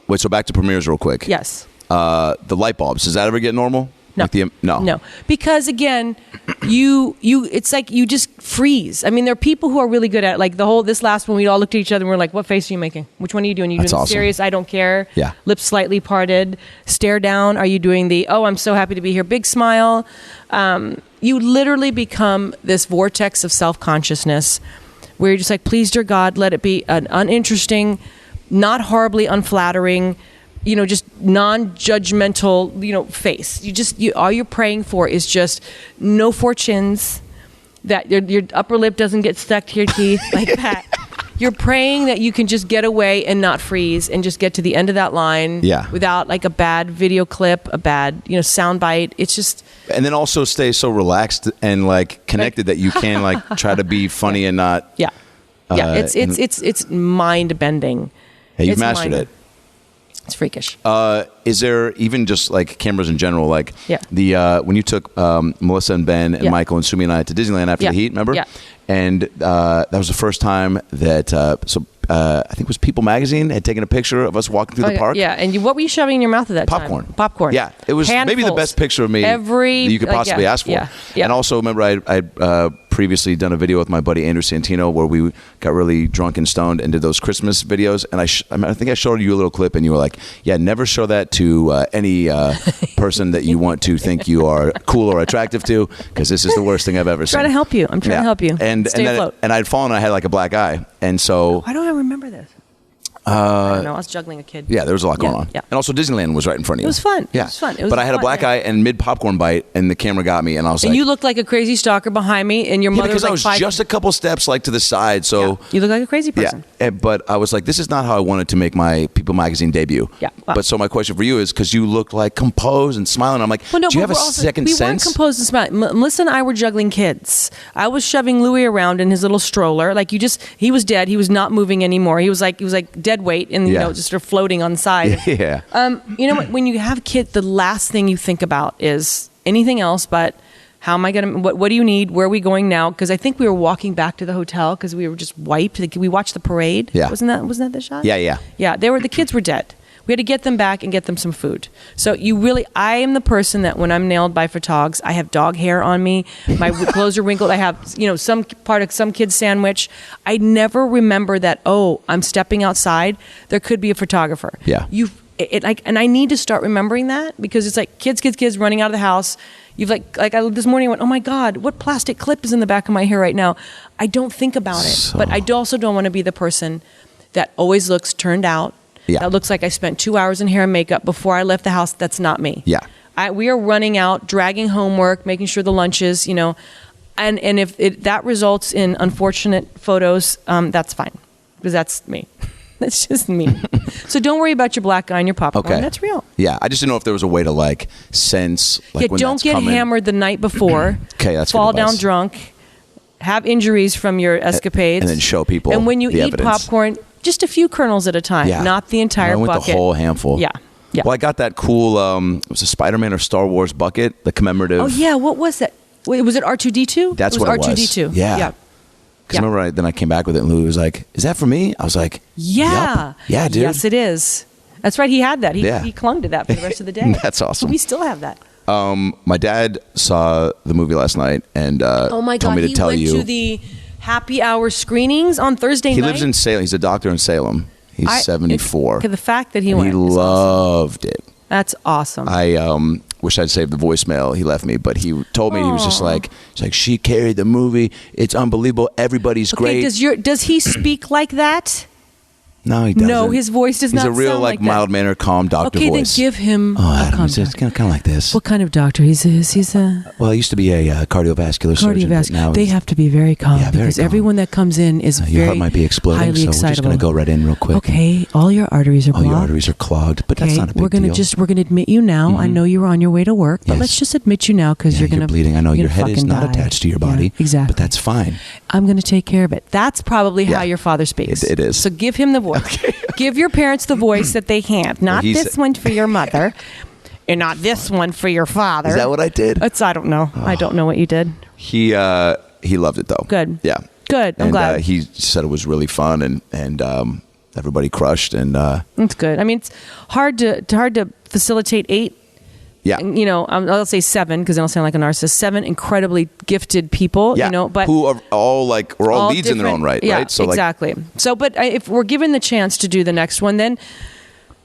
Wait. So back to premieres real quick. Yes. The light bulbs. Does that ever get normal? No. No. Because again, it's like you just freeze. I mean, there are people who are really good at this last one. We all looked at each other and we're like, "What face are you making? Which one are you doing? Are you doing awesome. Serious? I don't care. Yeah. Lips slightly parted. Stare down. Are you doing the I'm so happy to be here? Big smile. You literally become this vortex of self-consciousness where you're just like, please, dear God, let it be an uninteresting, not horribly unflattering, just non-judgmental, face. All you're praying for is just no fortunes, that your upper lip doesn't get stuck to your teeth like that. You're praying that you can just get away and not freeze and just get to the end of that line without a bad video clip, a bad, sound bite. It's just... And then also stay so relaxed and connected that you can try to be funny and not... Yeah. It's mind-bending. Hey, you've mastered it. It's freakish. Is there even just cameras in general? When you took Melissa and Ben and Michael and Sumi and I to Disneyland after the heat, remember? Yeah. And that was the first time that I think it was People Magazine had taken a picture of us walking through the park. Yeah, and what were you shoving in your mouth at that time? Popcorn. Yeah, it was maybe the best picture of me that you could possibly ask for. Yeah. And also, remember, I previously done a video with my buddy Andrew Santino where we got really drunk and stoned and did those Christmas videos. And I think I showed you a little clip and you were like, yeah, never show that to any person that you want to think you are cool or attractive to, because this is the worst thing I've ever seen. I'm trying to help you. I'm trying to help you. Stay afloat. And I'd fallen and I had a black eye. And so... Why don't I remember this? I don't know. I was juggling a kid. Yeah, there was a lot going on. Yeah. And also Disneyland was right in front of you. It was fun. Yeah. It was fun. But I had a black eye and mid-popcorn bite, and the camera got me, and I was and you looked like a crazy stalker behind me, and your mother was because I was just a couple steps to the side, so... You look like a crazy person. Yeah, but I was like, this is not how I wanted to make my People Magazine debut. Yeah. Wow. But so my question for you is, because you looked composed and smiling, I'm like, do you have a second sense? We weren't composed and smiling. Melissa and I were juggling kids. I was shoving Louis around in his little stroller. He was dead. He was not moving anymore. He was like dead weight and, just sort of floating on the side. Yeah. When you have kids, the last thing you think about is anything else but how am I going to, what do you need? Where are we going now? Because I think we were walking back to the hotel because we were just wiped. We watched the parade. Yeah. Wasn't that the shot? Yeah. Yeah. The kids were dead. We had to get them back and get them some food. So I am the person that when I'm nailed by photogs, I have dog hair on me. My clothes are wrinkled. I have, some part of some kid's sandwich. I never remember that, I'm stepping outside. There could be a photographer. Yeah. And I need to start remembering that because it's like kids running out of the house. You've this morning I went, oh my God, what plastic clip is in the back of my hair right now? I don't think about it. But I also don't want to be the person that always looks turned out. Yeah. That looks like I spent 2 hours in hair and makeup before I left the house. That's not me. Yeah. We are running out, dragging homework, making sure the lunches, and if that results in unfortunate photos, that's fine because that's me. That's just me. So don't worry about your black guy and your popcorn. Okay. That's real. Yeah, I just didn't know if there was a way to sense when don't get hammered the night before. Okay, that's fall down drunk, have injuries from your escapades, and then show people. And when you eat evidence. popcorn, just a few kernels at a time, not the entire bucket. I went the whole handful. Yeah. Yeah. Well, I got that cool. It was a Spider-Man or Star Wars bucket, the commemorative. Oh yeah, what was that? Wait, was it R2D2? That's what it was. R2D2. Yeah. Because remember, then I came back with it, and Louis was like, "Is that for me?" I was like, "Yeah, yep. Yeah, dude. Yes, it is." That's right. He had that. He clung to that for the rest of the day. That's awesome. We still have that. My dad saw the movie last night and oh my God, told me to tell you. He went to the happy hour screenings on Thursday night. He lives in Salem. He's a doctor in Salem. He's 74. The fact that he went, he loved it. That's awesome. I wish I'd saved the voicemail he left me, but he told me he was just like, she carried the movie. It's unbelievable. Everybody's great. Does he speak like that? No, he doesn't. No, his voice does not sound like that. He's a real mild-mannered, calm doctor voice. Okay, then give him Adam, it's kind of like this. What kind of doctor? He's a... Well, he used to be a cardiovascular surgeon. But now they have to be very calm because everyone that comes in is your heart might be exploding, highly so excitable. We're just going to go right in real quick. Okay, all your arteries are blocked. All your arteries are clogged, but that's not a big deal. We're going to admit you now. I know you were on your way to work, but let's just admit you now because you're going to... bleeding. I know your head is not attached to your body. Exactly. But that's fine. I'm going to take care of it. That's probably how your father speaks. It is. So give him the voice. Okay. Give your parents the voice that they have. Not this one for your mother, and not this one for your father. Is that what I did? I don't know. I don't know what you did. He loved it though. Good. Yeah. Good. I'm glad. He said it was really fun, and everybody crushed. And that's good. I mean, it's hard to facilitate 8. Yeah. I'll say 7 because I don't sound like a narcissist. 7 incredibly gifted people. Yeah. But who are all we're all leads in their own right. Yeah. Right. So exactly. But if we're given the chance to do the next one, then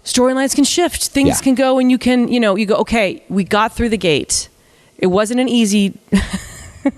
storylines can shift. Things can go, and you can, you go, okay, we got through the gate. It wasn't an easy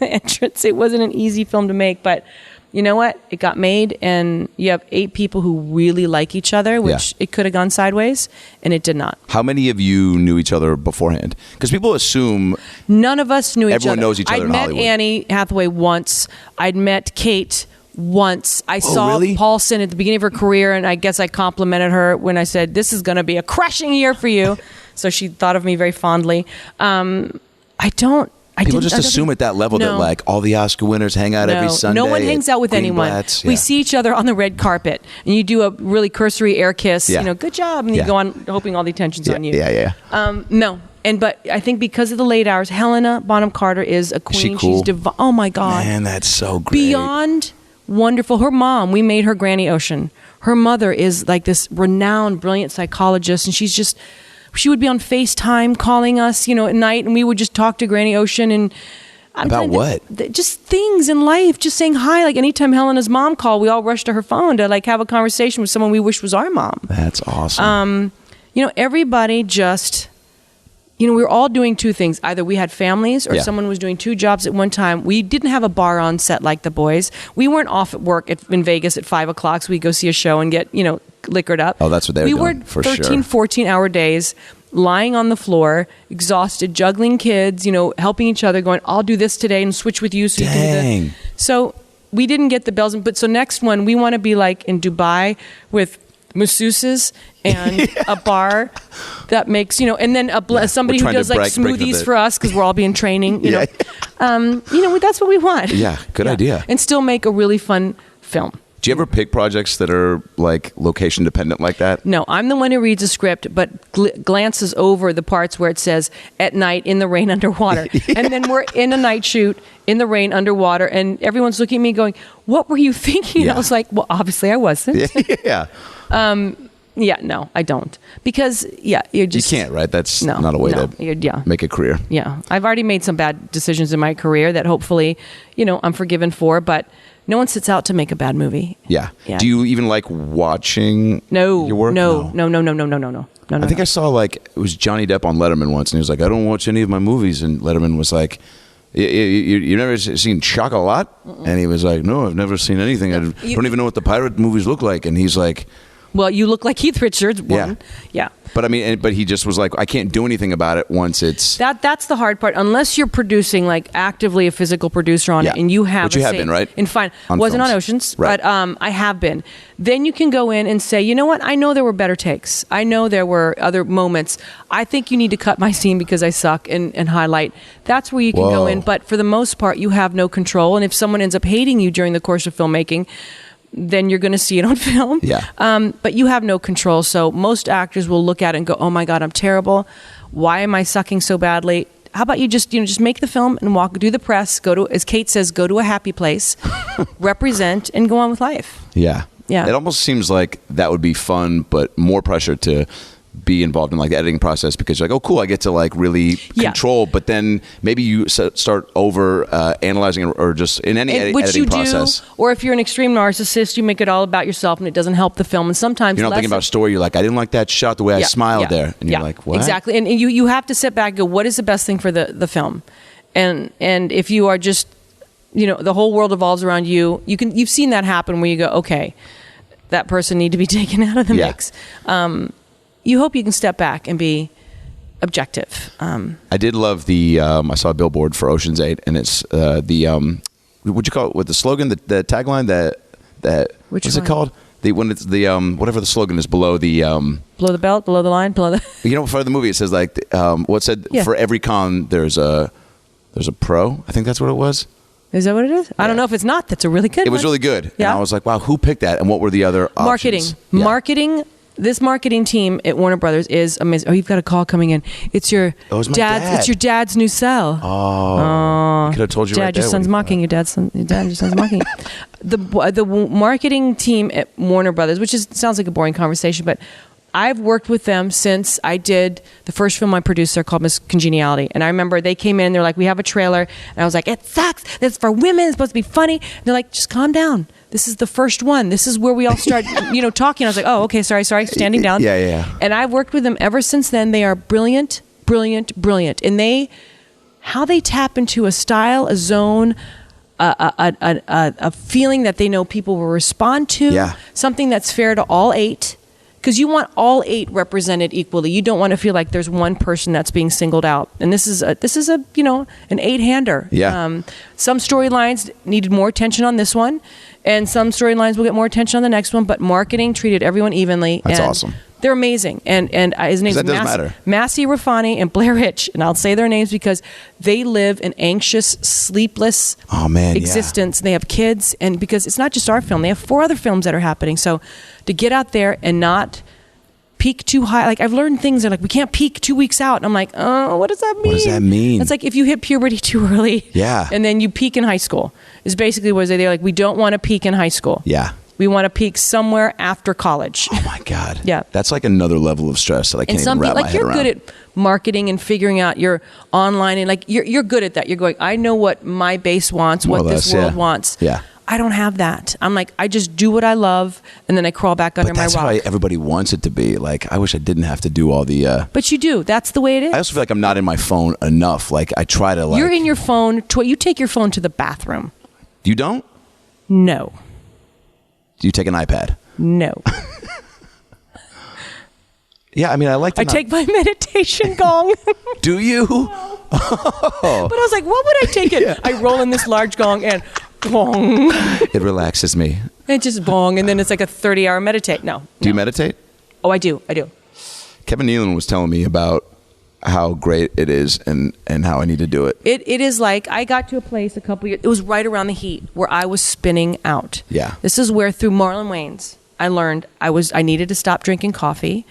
entrance. It wasn't an easy film to make, but you know what? It got made, and you have 8 people who really like each other, which it could have gone sideways, and it did not. How many of you knew each other beforehand? Because people assume none of us knew each other. Everyone knows each other in Hollywood. I'd met Annie Hathaway once. I'd met Kate once. I saw Paulson at the beginning of her career, and I guess I complimented her when I said, "This is going to be a crushing year for you." So she thought of me very fondly. People just assume at that level that all the Oscar winners hang out every Sunday. No one hangs out with anyone. We see each other on the red carpet, and you do a really cursory air kiss. Good job, and you go on hoping all the attention's on you. No. But I think because of the late hours, Helena Bonham Carter is a queen. Is she cool? She's divine. Oh my God, man, that's so great. Beyond wonderful. Her mom, we made her Granny Ocean. Her mother is like this renowned, brilliant psychologist, and she would be on FaceTime calling us, at night, and we would just talk to Granny Ocean and about what? Just things in life, just saying hi. Like anytime Helena's mom called, we all rushed to her phone to have a conversation with someone we wish was our mom. That's awesome. Everybody just, we were all doing 2 things. Either we had families or someone was doing 2 jobs at one time. We didn't have a bar on set like the boys. We weren't off at work in Vegas at 5 o'clock, so we'd go see a show and get, liquored up. Oh, that's what they were doing, We were 13, 14-hour days, lying on the floor, exhausted, juggling kids, helping each other, going, I'll do this today and switch with you so you can do this. So we didn't get the bells. But so next one, we want to be like in Dubai with masseuses and a bar that makes, and then somebody who does smoothies for us because we're all being training, that's what we want. Yeah, good idea. And still make a really fun film. Do you ever pick projects that are location dependent like that? No, I'm the one who reads a script, but glances over the parts where it says "at night in the rain underwater," and then we're in a night shoot in the rain underwater, and everyone's looking at me going, "What were you thinking?" And I was like, "Well, obviously I wasn't." Yeah. Yeah, no, I don't. Because, you're just... You can't, right? That's not a way to make a career. Yeah. I've already made some bad decisions in my career that hopefully, I'm forgiven for, but no one sits out to make a bad movie. Yeah. Do you even like watching your work? No. I think I saw, it was Johnny Depp on Letterman once, and he was like, I don't watch any of my movies, and Letterman was like... You never seen Chocolat? And he was like, no, I've never seen anything. I don't even know what the pirate movies look like. And he's like... Well, you look like Keith Richards. Yeah. But I mean, but he just was like, I can't do anything about it once it's... That's the hard part. Unless you're producing, actively a physical producer on it, and you have... Which you have been, right? And fine. Wasn't on Oceans, right. but I have been. Then you can go in and say, you know what? I know there were better takes. I know there were other moments. I think you need to cut my scene because I suck and highlight. That's where you can go in. But for the most part, you have no control. And if someone ends up hating you during the course of filmmaking... then you're going to see it on film. Yeah. But you have no control. So most actors will look at it and go, oh my God, I'm terrible. Why am I sucking so badly? How about you just make the film and do the press, go to, as Kate says, go to a happy place, represent, and go on with life. Yeah. Yeah. It almost seems like that would be fun, but more pressure to be involved in the editing process because you're like, oh cool, I get to really control, but then maybe you start over analyzing or just in any editing process. Or if you're an extreme narcissist, you make it all about yourself and it doesn't help the film. And sometimes you're not thinking about a story. You're like, I didn't like that shot the way I smiled there, and you're like, what? Exactly. And you have to sit back and go, what is the best thing for the film? And if you are just the whole world revolves around you, you've seen that happen where you go, okay, that person need to be taken out of the mix. You hope you can step back and be objective. I did love I saw a billboard for Ocean's 8, and it's what'd you call it? With the slogan, the tagline, what's it called? When it's the whatever the slogan is below the below the belt, below the line, below the. For the movie, it says what said for every con there's a pro. I think that's what it was. Is that what it is? I don't know if it's not. That's a really good. It was really good. Yeah. And I was like, wow, who picked that? And what were the other options? Marketing. This marketing team at Warner Brothers is amazing. Oh, you've got a call coming in. It's your dad. It's your dad's new cell. Oh, could have told you. Dad, right there. Your son's mocking you. Your son's mocking you. The marketing team at Warner Brothers, which sounds like a boring conversation, but I've worked with them since I did the first film I produced. They're called Miss Congeniality. And I remember they came in, they're like, we have a trailer. And I was like, it sucks. It's for women. It's supposed to be funny. And they're like, just calm down. This is the first one. This is where we all start, talking. I was like, oh, okay, sorry, standing down. Yeah. And I've worked with them ever since then. They are brilliant. And how they tap into a style, a zone, a feeling that they know people will respond to, something that's fair to all 8. Because you want all 8 represented equally. You don't want to feel like there's one person that's being singled out. And this is a an 8-hander. Yeah. Some storylines needed more attention on this one, and some storylines will get more attention on the next one. But marketing treated everyone evenly. That's awesome. They're amazing. And his name's Massey Rafani and Blair Hitch. And I'll say their names because they live an anxious, sleepless existence. They have kids. And because it's not just our film. They have 4 other films that are happening. So to get out there and not peak too high. I've learned things that we can't peak 2 weeks out. And I'm like, oh, what does that mean? What does that mean? It's like if you hit puberty too early. Yeah. And then you peak in high school. Is basically what they're like, we don't want to peak in high school. Yeah. We want to peak somewhere after college. Oh my God. Yeah. That's like another level of stress that I can't even wrap my head you're around. Good at marketing and figuring out your online and you're good at that. You're going, I know what my base wants, what this world wants. Yeah. I don't have that. I'm like, I just do what I love and then I crawl back under my rock. But that's how everybody wants it to be. I wish I didn't have to do all the... But you do. That's the way it is. I also feel like I'm not in my phone enough. I try to You're in your phone. You take your phone to the bathroom. You don't? No. Do you take an iPad? No. Yeah, I mean, I like to. I take my meditation gong. Do you? No. Oh. But I was like, what would I take it? Yeah. I roll in this large gong and gong. It relaxes me. It just bong, and then it's like a 30-hour meditate. No. Do you meditate? Oh, I do. Kevin Nealon was telling me about how great it is and how I need to do it. It is like I got to a place a couple years. It was right around the heat where I was spinning out. Yeah. This is where through Marlon Wayans I learned I needed to stop drinking coffee.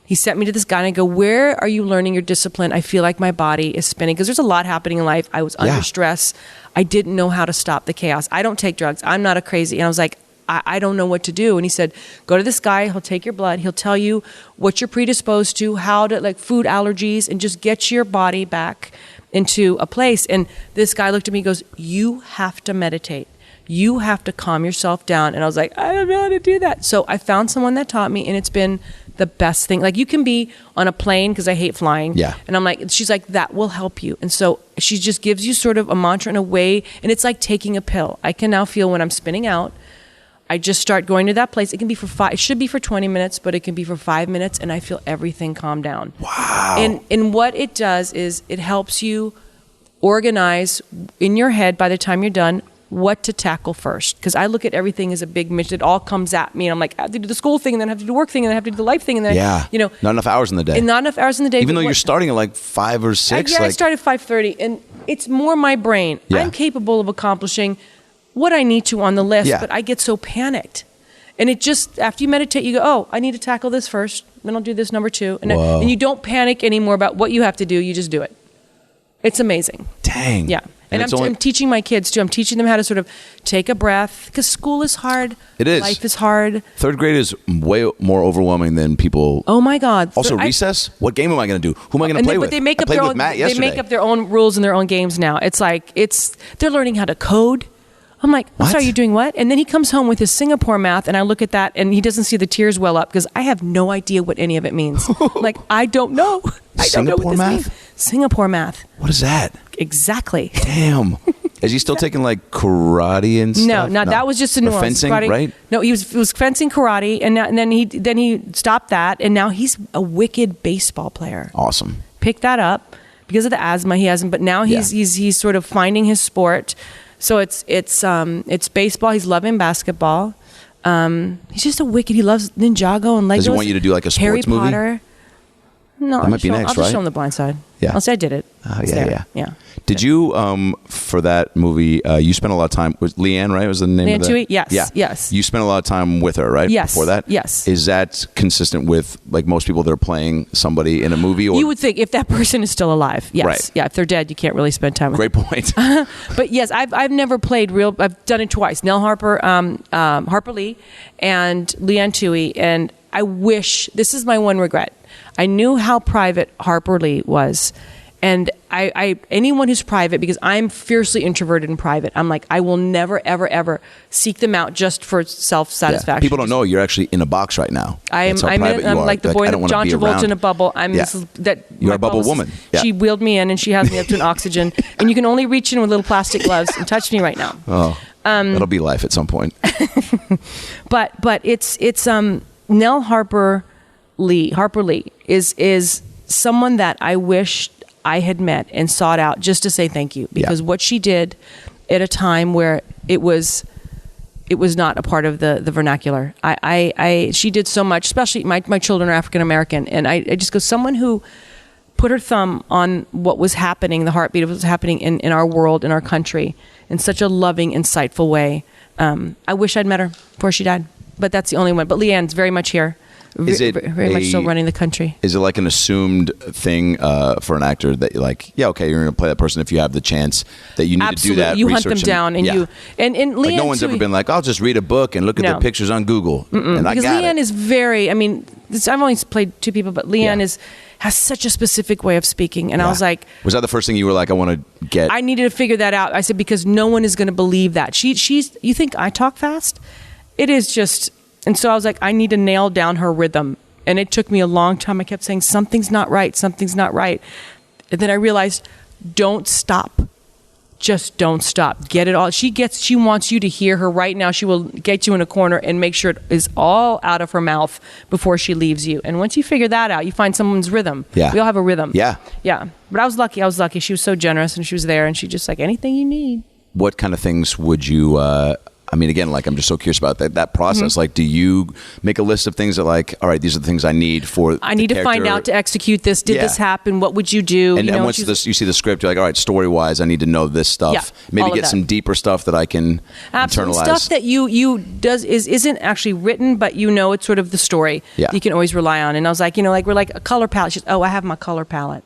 He sent me to this guy and I go, where are you learning your discipline? I feel like my body is spinning because there's a lot happening in life. I was under stress. I didn't know how to stop the chaos. I don't take drugs. I'm not a crazy. And I was like, I don't know what to do. And he said, go to this guy. He'll take your blood. He'll tell you what you're predisposed to, how to, like, food allergies, and just get your body back into a place. And this guy looked at me and goes, you have to meditate. You have to calm yourself down. And I was like, I don't know how to do that. So I found someone that taught me, and it's been the best thing. Like, you can be on a plane, because I hate flying. Yeah. And I'm like, she's like, that will help you. And so she just gives you sort of a mantra in a way, and it's like taking a pill. I can now feel when I'm spinning out, I just start going to that place. It can be it should be for 20 minutes, but it can be for 5 minutes, and I feel everything calm down. Wow. And what it does is it helps you organize in your head by the time you're done what to tackle first. Because I look at everything as a big mission. It all comes at me, and I'm like, I have to do the school thing, and then I have to do the work thing, and then I have to do the life thing, and then not enough hours in the day. And not enough hours in the day. Even though you're starting at like 5 or 6. I started at 5:30, and it's more my brain. Yeah. I'm capable of accomplishing what I need to on the list, but I get so panicked. And it just, after you meditate, you go, oh, I need to tackle this first, then I'll do this number 2. And you don't panic anymore about what you have to do, you just do it. It's amazing. Dang. Yeah. And I'm teaching my kids, too. I'm teaching them how to sort of take a breath, because school is hard. It is. Life is hard. 3rd grade is way more overwhelming than people. Oh, my God. Also, recess? What game am I going to do? Who am I going to play with? But they make up I played their with own. Matt yesterday. They make up their own rules and their own games now. It's like they're learning how to code. I'm like, I'm sorry, you're doing what? And then he comes home with his Singapore math, and I look at that, and he doesn't see the tears well up, because I have no idea what any of it means. Like, I don't know. I don't know what this means. Singapore math. What is that? Exactly. Damn. Is he still taking like karate and stuff? No, that was just a nuance. Fencing, karate. Right? No, he was fencing, karate, and then he stopped that, and now he's a wicked baseball player. Awesome. Picked that up because of the asthma he has, but now he's sort of finding his sport. So it's baseball. He's loving basketball. He's just a wicked. He loves Ninjago and Legos. Does he want you to do like a sports movie? Harry Potter. No, that might be next, I'll just show him The Blind Side. Yeah. I'll say I did it. Yeah. Did you, for that movie, you spent a lot of time with Leanne, right? Was the name of that? Leanne Tui? Yes. Yeah. Yes. You spent a lot of time with her, right? Yes. Before that? Yes. Is that consistent with like most people that are playing somebody in a movie? Or? You would think if that person is still alive. Yes. Right. Yeah. If they're dead, you can't really spend time with them. Great point. But yes, I've never played I've done it twice. Nell Harper, Harper Lee, and Leanne Tui. And I wish, this is my one regret. I knew how private Harper Lee was. And I anyone who's private, because I'm fiercely introverted and private, I'm like, I will never, ever, ever seek them out just for self-satisfaction. Yeah. People don't know you're actually in a box right now. I'm like the boy that John Travolta in a bubble. You're a bubble woman. Yeah. She wheeled me in, and she has me up to an oxygen. And you can only reach in with little plastic gloves and touch me right now. Oh, that'll be life at some point. But it's Nell Harper Lee is someone that I wish I had met and sought out just to say thank you, because what she did at a time where it was not a part of the vernacular. She did so much, especially my children are African American, and I just go, someone who put her thumb on what was happening, the heartbeat of what was happening in our world, in our country, in such a loving, insightful way. I wish I'd met her before she died, but that's the only one. But Leanne's very much here. Is it very much still running the country? Is it like an assumed thing for an actor that you're like, yeah, okay, you're going to play that person if you have the chance, that you need Absolutely. to do that? You hunt them down, and you and Leanne, like no one's ever been like, I'll just read a book and look at the pictures on Google. And because Leanne is very. I mean, I've only played 2 people, but Leanne has such a specific way of speaking, and I was like, was that the first thing you were like, I want to get? I needed to figure that out. I said, because no one is going to believe that she's. You think I talk fast? It is just. And so I was like, I need to nail down her rhythm. And it took me a long time. I kept saying, something's not right. Something's not right. And then I realized, don't stop. Just don't stop. Get it all. She wants you to hear her right now. She will get you in a corner and make sure it is all out of her mouth before she leaves you. And once you figure that out, you find someone's rhythm. Yeah. We all have a rhythm. Yeah. Yeah. But I was lucky. She was so generous, and she was there, and she just like, anything you need. What kind of things would you... I mean, again, like I'm just so curious about that process. Mm-hmm. Like, do you make a list of things that, like, all right, these are the things I need for? I need to find out to execute this. Did this happen? What would you do? And once you see the script, you're like, all right, story wise, I need to know this stuff. Yeah, maybe get some deeper stuff that I can internalize. Stuff that isn't actually written, but it's sort of the story. Yeah. You can always rely on. And I was like, we're like a color palette. She's, I have my color palette.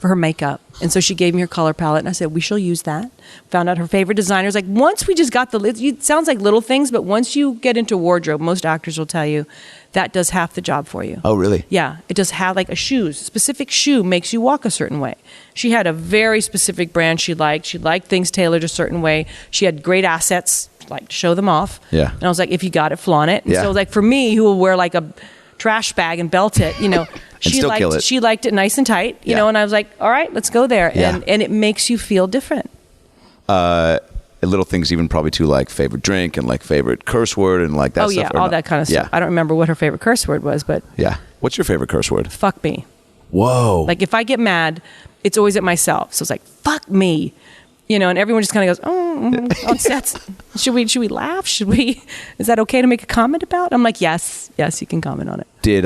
for her makeup. And so she gave me her color palette, and I said, we shall use that. Found out her favorite designers. Like, once we just got it sounds like little things, but once you get into wardrobe, most actors will tell you that does half the job for you. Oh, really? Yeah. It does have, like, specific shoe makes you walk a certain way. She had a very specific brand she liked. She liked things tailored a certain way. She had great assets, like, to show them off. Yeah. And I was like, if you got it, flaunt it. And yeah. so, like, for me, who will wear, like, a trash bag and belt it, she liked it nice and tight, you know, and I was like, all right, let's go there. Yeah. And it makes you feel different. Little things, even probably too, like favorite drink and like favorite curse word and like that stuff. Oh yeah, all that kind of stuff. Yeah. I don't remember what her favorite curse word was, but yeah. What's your favorite curse word? Fuck me. Whoa. Like, if I get mad, it's always at myself. So it's like, fuck me. And everyone just kind of goes, on sets. Should we laugh? Is that okay to make a comment about? I'm like, yes, you can comment on it. Did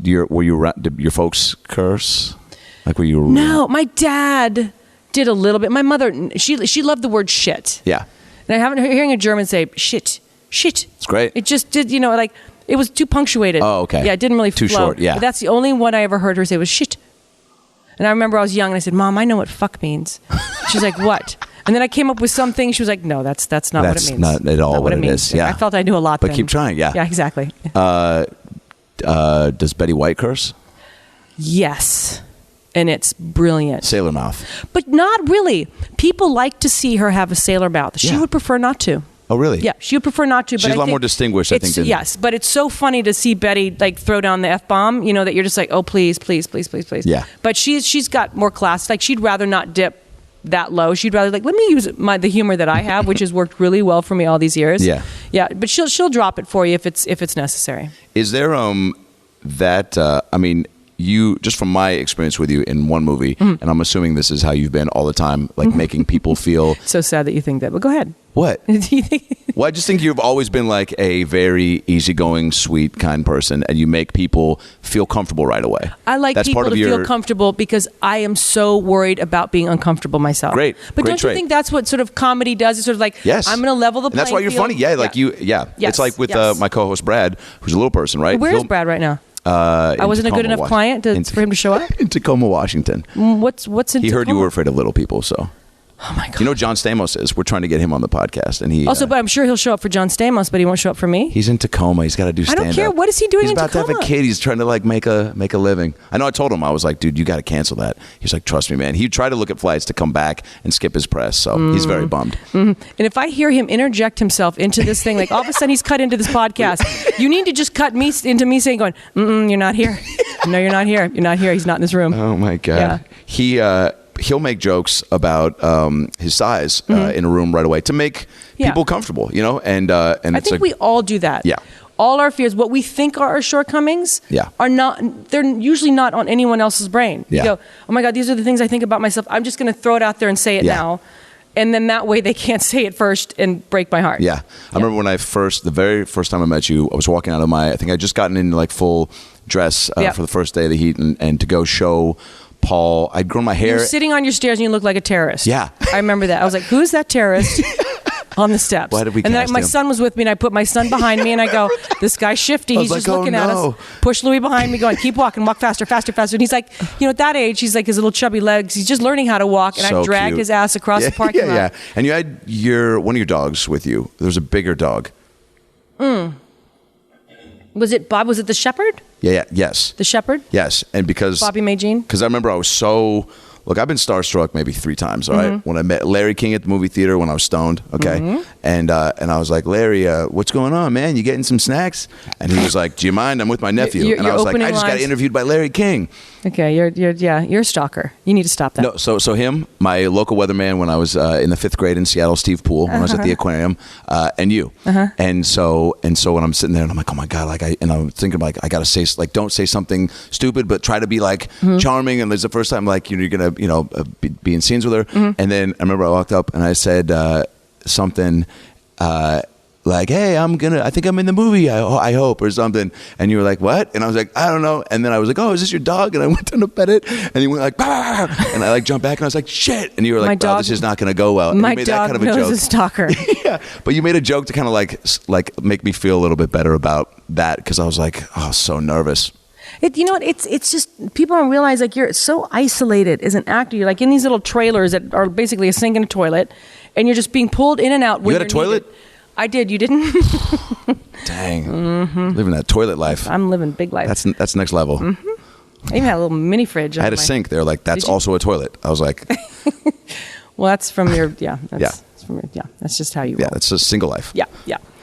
your folks curse? Like, were you? No, my dad did a little bit. My mother, she loved the word shit. Yeah. And I haven't hearing a German say shit. It's great. It just did, like, it was too punctuated. Oh, okay. Yeah, it didn't really too flow. short. Yeah. But that's the only one I ever heard her say was shit. And I remember I was young and I said, Mom, I know what fuck means. She's like, what? And then I came up with something. She was like, no, that's not what it means. That's not at all what it means. is. Yeah. I felt I knew a lot But then. keep trying. Yeah. Yeah, exactly. Does Betty White curse? Yes. And it's brilliant. Sailor mouth. But not really. People like to see her have a sailor mouth. She would prefer not to. Oh, really? Yeah, she would prefer not to. She's a lot more distinguished, I think. Yes, but it's so funny to see Betty, like, throw down the F-bomb, that you're just like, oh, please, please, please, please, please. Yeah. But she's got more class. Like, she'd rather not dip that low. She'd rather, like, let me use the humor that I have, which has worked really well for me all these years. Yeah. Yeah, but she'll drop it for you if it's necessary. Is there you, just from my experience with you in one movie, and I'm assuming this is how you've been all the time, like making people feel... So sad that you think that, but go ahead. What? Well, I just think you've always been like a very easygoing, sweet, kind person, and you make people feel comfortable right away. I like That's people part to of feel comfortable because I am so worried about being uncomfortable myself. Great. But Great don't trait. you think that's what sort of comedy does? It's sort of like, yes. I'm going to level the playing field. And that's why you're field. funny. Yeah, like you, yeah. Yes. It's like with Yes. my co-host Brad, who's a little person, right? Where is Brad right now? I wasn't a good enough client for him to show up? In Tacoma, Washington. What's in Tacoma? He heard you were afraid of little people, so... Oh my God. You know John Stamos is. We're trying to get him on the podcast, and he also, but I'm sure he'll show up for John Stamos, but he won't show up for me. He's in Tacoma. He's got to do stand-up. I don't care. What is he doing in Tacoma? He's about to have a kid. He's trying to like make a living. I know. I told him, I was like, dude, you got to cancel that. He's like, trust me, man. He tried to look at flights to come back and skip his press, so he's very bummed. And if I hear him interject himself into this thing, like all of a sudden he's cut into this podcast, you need to just cut me into me saying, going, you're not here. No, you're not here. You're not here. He's not in this room. Oh my God. Yeah. He'll make jokes about his size in a room right away to make people comfortable, and I it's think like, we all do that. Yeah. All our fears, what we think are our shortcomings, they're usually not on anyone else's brain. Yeah. You go, oh my God, these are the things I think about myself. I'm just going to throw it out there and say it now. And then that way they can't say it first and break my heart. Yeah. I remember when the very first time I met you, I was walking out of I think I'd just gotten in like full dress for the first day of the heat and to go show Paul. I'd grown my hair. You were sitting on your stairs and you looked like a terrorist. Yeah. I remember that. I was like, who's that terrorist on the steps? Why did we and then cast my him? son was with me and I put my son behind me and I go, this guy's shifty. He's like, just looking at us. Push Louis behind me going, keep walking, walk faster, faster, faster. And he's like, at that age, he's like his little chubby legs. He's just learning how to walk. And So I dragged cute. his ass across the parking lot. Yeah. And you had one of your dogs with you. There was a bigger dog. Was it Bob? Was it the shepherd? Yeah. Yes. The shepherd? Yes. And because Bobby Magine? Because I remember I was so... Look, I've been starstruck maybe 3 times, all right? When I met Larry King at the movie theater when I was stoned, okay? And I was like, Larry, what's going on, man? You getting some snacks? And he was like, do you mind? I'm with my nephew. And I was like, I just got interviewed by Larry King. Okay, you're a stalker. You need to stop that. No, so him, my local weatherman when I was in the 5th grade in Seattle, Steve Poole, when I was at the aquarium, and you. And so when I'm sitting there and I'm like, oh my God, I'm thinking like, I gotta say, like, don't say something stupid, but try to be like charming. And there's the first time like you're gonna be in scenes with her. And then I remember I walked up and I said something like, hey, I think I'm in the movie, I hope, or something. And you were like, what? And I was like, I don't know. And then I was like, oh, is this your dog? And I went down to pet it, and he went like, bah! And I like jumped back, and I was like, shit. And you were like, this is not going to go well. And My you made dog that kind of a knows joke. a stalker. Yeah, but you made a joke to kind of like make me feel a little bit better about that, because I was like, oh, so nervous. You know what? It's just people don't realize like you're so isolated as an actor. You're like in these little trailers that are basically a sink and a toilet, and you're just being pulled in and out. You had a toilet? Needed. I did. You didn't? Dang. Living that toilet life. I'm living big life. That's next level. I even had a little mini fridge. I had a sink. They were like, that's also a toilet. I was like... Well, that's from your... That's just how you roll. Yeah, that's a single life. Yeah.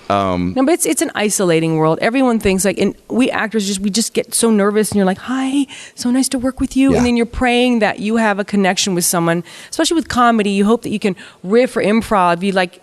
No, but it's an isolating world. Everyone thinks like... And we actors, we just get so nervous and you're like, hi, so nice to work with you. Yeah. And then you're praying that you have a connection with someone. Especially with comedy, you hope that you can riff or improv. You like...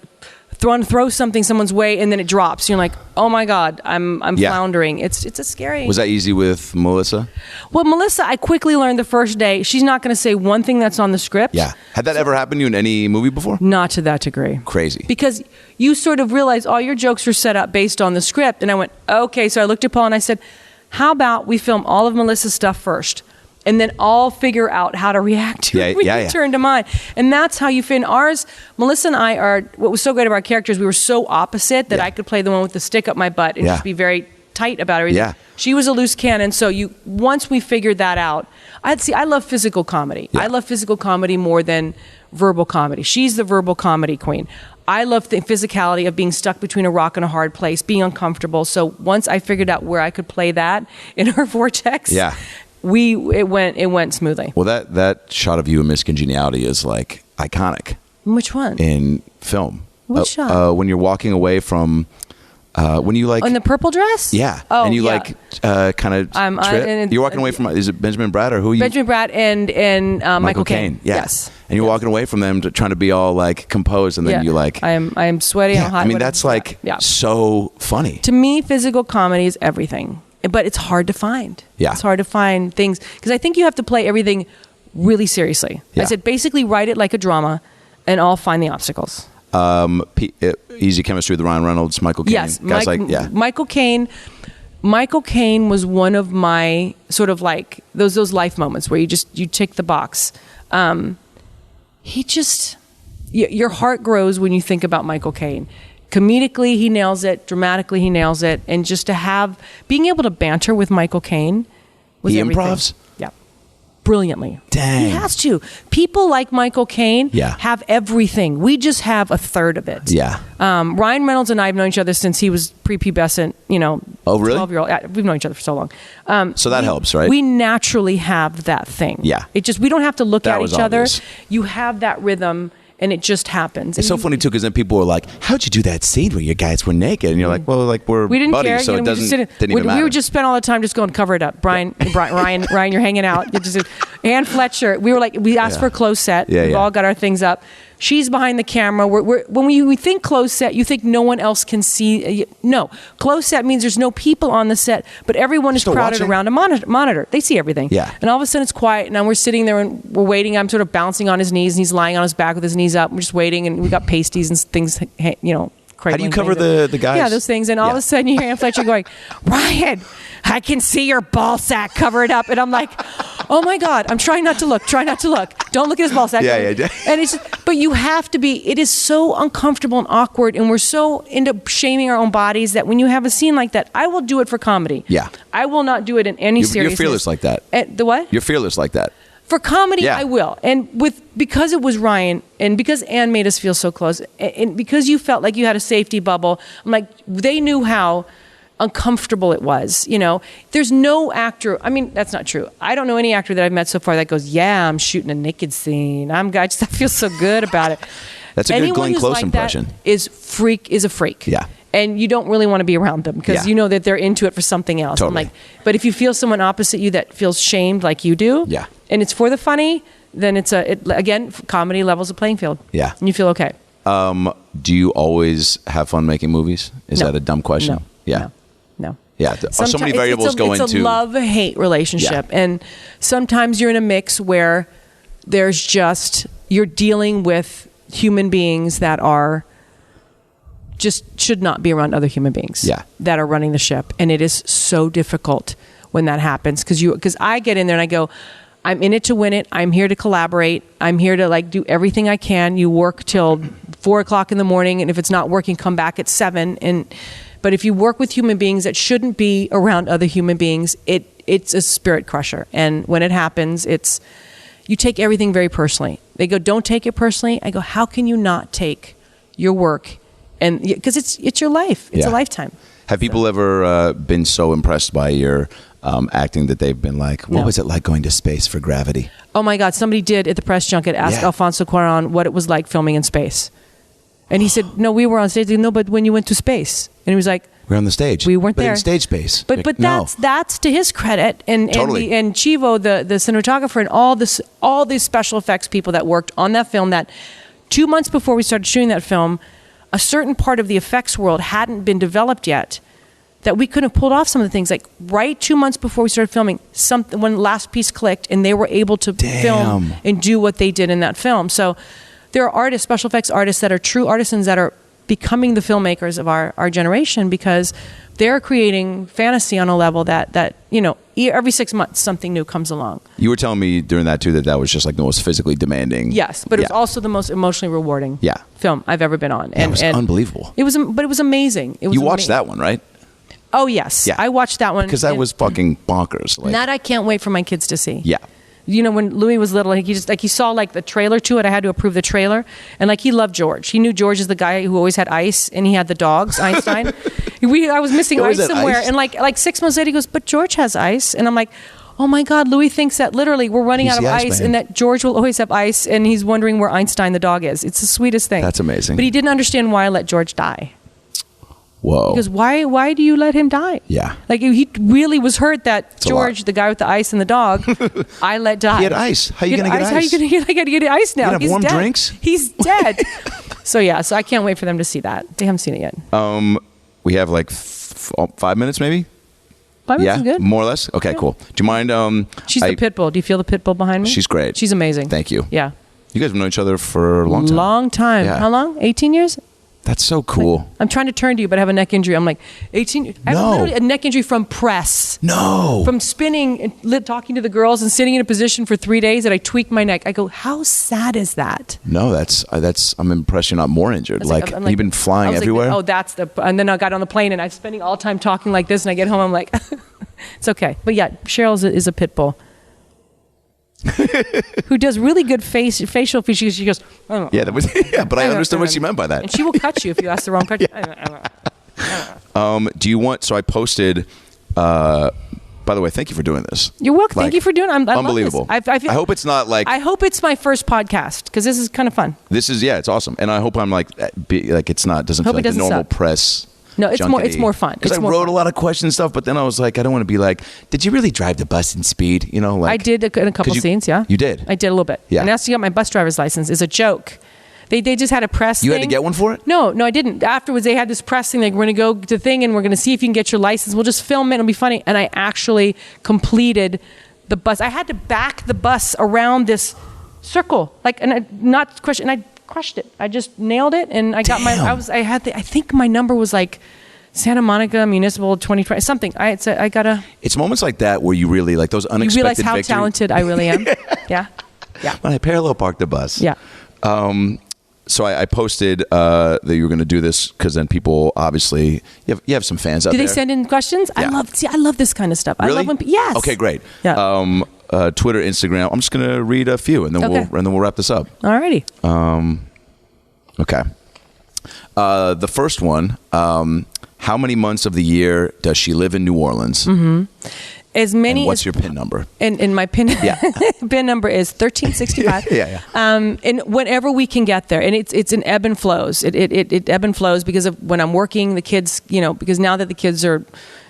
throw something someone's way and then it drops. You're like, oh my God, I'm floundering. It's a scary. Was that easy with Melissa? Well, Melissa, I quickly learned the first day she's not going to say one thing that's on the script. Yeah. Had that ever happened to you in any movie before? Not to that degree. Crazy. Because you sort of realize all your jokes are set up based on the script. And I went, okay. So I looked at Paul and I said, how about we film all of Melissa's stuff first? And then I'll figure out how to react to it when you turn to mine. And that's how you fit in ours. Melissa and I are, what was so great about our characters, we were so opposite that I could play the one with the stick up my butt and just be very tight about everything. Yeah. She was a loose cannon. So once we figured that out, I love physical comedy. Yeah. I love physical comedy more than verbal comedy. She's the verbal comedy queen. I love the physicality of being stuck between a rock and a hard place, being uncomfortable. So once I figured out where I could play that in her vortex, it went smoothly. Well, that shot of you in Miss Congeniality is like iconic. Which one? In film. Which shot? When you're walking away from, when you like... In the purple dress? Yeah. Oh, and you kind of trip. You're walking away from, is it Benjamin Bratt or who are you? Benjamin Bratt and Michael Caine. Yeah. Yes. And you're walking away from them trying to be all like composed and then you like... I am sweaty and hot. I mean, that's like so funny. To me, physical comedy is everything. But it's hard to find. Yeah. It's hard to find things. Because I think you have to play everything really seriously. Yeah. I said, basically write it like a drama and I'll find the obstacles. Easy chemistry with Ryan Reynolds, Michael Caine. Yes. Michael Caine. Michael Caine was one of my sort of like those life moments where you tick the box. Your heart grows when you think about Michael Caine. Comedically, he nails it. Dramatically, he nails it. And just to being able to banter with Michael Caine was everything. He improvs? Yeah. Brilliantly. Dang. He has to. People like Michael Caine have everything. We just have a third of it. Yeah. Ryan Reynolds and I have known each other since he was prepubescent, Oh, really? 12-year-old. Yeah, we've known each other for so long. So that helps, right? We naturally have that thing. Yeah. We don't have to look at each obvious. other. You have that rhythm. And it just happens. It's so funny too, because then people were like, "How'd you do that scene where your guys were naked?" And you're like, "Well, like we didn't buddies, care. So it didn't even matter." We would just spend all the time just going cover it up. Ryan, you're hanging out. Ann Fletcher. We asked for a close set. We've all got our things up. She's behind the camera. When we think closed set, you think no one else can see. No, closed set means there's no people on the set, but everyone is crowded around a monitor. They see everything. Yeah. And all of a sudden it's quiet, and now we're sitting there and we're waiting. I'm sort of bouncing on his knees, and he's lying on his back with his knees up. We're just waiting, and we got pasties and things, How do you cover the guys? Yeah, those things. And all of a sudden you hear Ann Fletcher going, "Ryan, I can see your ball sack, cover it up." And I'm like, oh my God, I'm trying not to look. Don't look at his ball sack. Yeah. And but you have to be, it is so uncomfortable and awkward, and we're so into shaming our own bodies that when you have a scene like that, I will do it for comedy. Yeah. I will not do it in any seriousness. You're fearless like that. The what? You're fearless like that. For comedy, I will. And because it was Ryan, and because Ann made us feel so close, and because you felt like you had a safety bubble, I'm like, they knew how uncomfortable it was. There's no actor, I mean, that's not true. I don't know any actor that I've met so far that goes, yeah, I'm shooting a naked scene. I feel so good about it. That's a good Glenn Close impression. Is a freak. Yeah. And you don't really want to be around them because you know that they're into it for something else. Totally. I'm like, but if you feel someone opposite you that feels shamed like you do, and it's for the funny, then again, comedy levels the playing field. Yeah. And you feel okay. Do you always have fun making movies? Is that a dumb question? No. Yeah. No. Yeah. So many variables go into... It's a love-hate relationship. Yeah. And sometimes you're in a mix where there's just... You're dealing with human beings that are... just should not be around other human beings that are running the ship. And it is so difficult when that happens because I get in there and I go, I'm in it to win it. I'm here to collaborate. I'm here to do everything I can. You work till 4:00 in the morning, and if it's not working, come back at 7. But But if you work with human beings that shouldn't be around other human beings, it's a spirit crusher. And when it happens, you take everything very personally. They go, don't take it personally. I go, how can you not take your work? And because it's your life. It's a lifetime. Have people ever been so impressed by your acting that they've been like, what was it like going to space for Gravity? Oh my God, somebody did at the press junket ask Alfonso Cuarón what it was like filming in space. And he said, no, we were on stage. No, but when you went to space. And he was like, we're on the stage. We weren't there. In stage space. But that's to his credit. And Chivo, the cinematographer, and all these special effects people that worked on that film, that 2 months before we started shooting that film, a certain part of the effects world hadn't been developed yet, that we couldn't have pulled off some of the things. Like right 2 months before we started filming, when the last piece clicked and they were able to film and do what they did in that film. So there are artists, special effects artists that are true artisans that are becoming the filmmakers of our generation, because they're creating fantasy on a level that every 6 months something new comes along. You were telling me during that too that was just like the most physically demanding. Yes, but it was also the most emotionally rewarding film I've ever been on. And it was unbelievable. It was amazing. You watched that one, right? Oh yes, I watched that one because that was fucking bonkers. Like, that I can't wait for my kids to see. Yeah. When Louis was little, he saw like the trailer to it. I had to approve the trailer, and like he loved George. He knew George is the guy who always had ice, and he had the dogs, Einstein. I was missing ice somewhere, and like 6 months later, he goes, "But George has ice," and I'm like, "Oh my God!" Louis thinks that literally we're running out of ice, and that George will always have ice, and he's wondering where Einstein the dog is. It's the sweetest thing. That's amazing. But he didn't understand why I let George die. Whoa. Because why do you let him die? Yeah. Like he really was hurt that George, the guy with the ice and the dog, I let die. He had ice. How are you going to get ice? How are you going to get ice now? You have warm drinks? He's dead. So I can't wait for them to see that. They haven't seen it yet. We have like 5 minutes maybe? 5 minutes is good. More or less? Okay, cool. Do you mind? She's the pit bull. Do you feel the pit bull behind me? She's great. She's amazing. Thank you. Yeah. You guys have known each other for a long time. Long time. Yeah. How long? 18 years? That's so cool. Like, I'm trying to turn to you, but I have a neck injury. I'm like, 18? I have literally a neck injury from press. No. From spinning and talking to the girls and sitting in a position for 3 days that I tweaked my neck. I go, how sad is that? No, I'm impressed you're not more injured. You've been flying everywhere? And then I got on the plane and I'm spending all the time talking like this, and I get home, I'm like, it's okay. But yeah, Cheryl is a pit bull. Who does really good facial features. She goes, oh, but I understood what she meant by that. And she will cut you if you ask the wrong question. Do you want? So I posted. By the way, thank you for doing this. You're welcome. Thank you for doing it. Unbelievable. I hope it's not like. I hope it's my first podcast because this is kind of fun. This is it's awesome, and I hope I'm like it's not doesn't feel like the normal press. No, it's more fun. Because I wrote a lot of questions and stuff, but then I was like, I don't want to be like, did you really drive the bus in speed? I did in a couple scenes, yeah. You did? I did a little bit. Yeah. And after you got my bus driver's license is a joke. They just had a press thing. You had to get one for it? No, I didn't. Afterwards, they had this press thing. Like, we're going to go to the thing, and we're going to see if you can get your license. We'll just film it. It'll be funny. And I actually completed the bus. I had to back the bus around this circle. I crushed it. I just nailed it, and I got I think my number was like Santa Monica Municipal 2020 something. I gotta. It's moments like that where you really like those unexpected. You realize how talented I really am. Yeah. When I parallel parked the bus. Yeah. So I posted that you were going to do this because then people obviously you have some fans out there. Do they send in questions? Yeah. I love this kind of stuff. Really? I love when yes. Okay, great. Yeah. Twitter, Instagram. I'm just going to read a few and then we'll wrap this up. Alrighty. Okay. The first one. How many months of the year does she live in New Orleans? Mm-hmm. As many. And what's your PIN number? And my PIN PIN number is 1365. Yeah. And whenever we can get there, and it's an ebb and flows. It ebb and flows because of when I'm working, the kids, because now that the kids are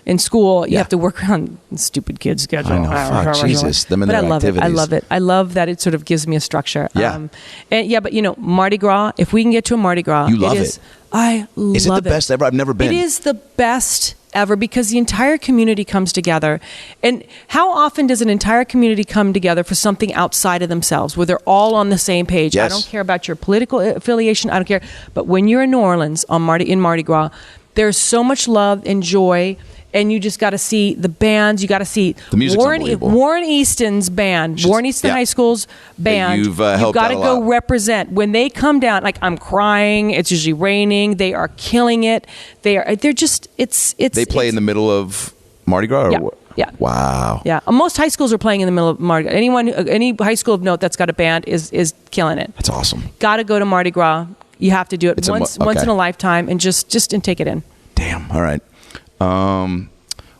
in school, you have to work around stupid kids' schedule. Oh, fuck, Jesus. Them and their activities. I love it. I love that it sort of gives me a structure. Yeah. But Mardi Gras, if we can get to a Mardi Gras. You love it. I love it. Is it the best ever? I've never been. It is the best ever because the entire community comes together. And how often does an entire community come together for something outside of themselves where they're all on the same page? Yes. I don't care about your political affiliation. I don't care. But when you're in New Orleans in Mardi Gras, there's so much love and joy. and you just got to see the bands. You got to see the music's unbelievable. Warren Easton's band, Warren Easton High School's band. You've got to go represent. When they come down, like I'm crying. It's usually raining. They are killing it. They're just. It's. They play in the middle of Mardi Gras. Or what? Yeah. Wow. Yeah. Most high schools are playing in the middle of Mardi Gras. Any high school of note that's got a band is killing it. That's awesome. Got to go to Mardi Gras. You have to do it once in a lifetime, and just take it in. Damn. All right.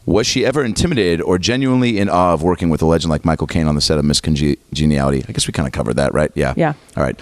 Was she ever intimidated or genuinely in awe of working with a legend like Michael Caine on the set of Miss Congeniality? I guess we kind of covered that, right? Yeah. Yeah. All right.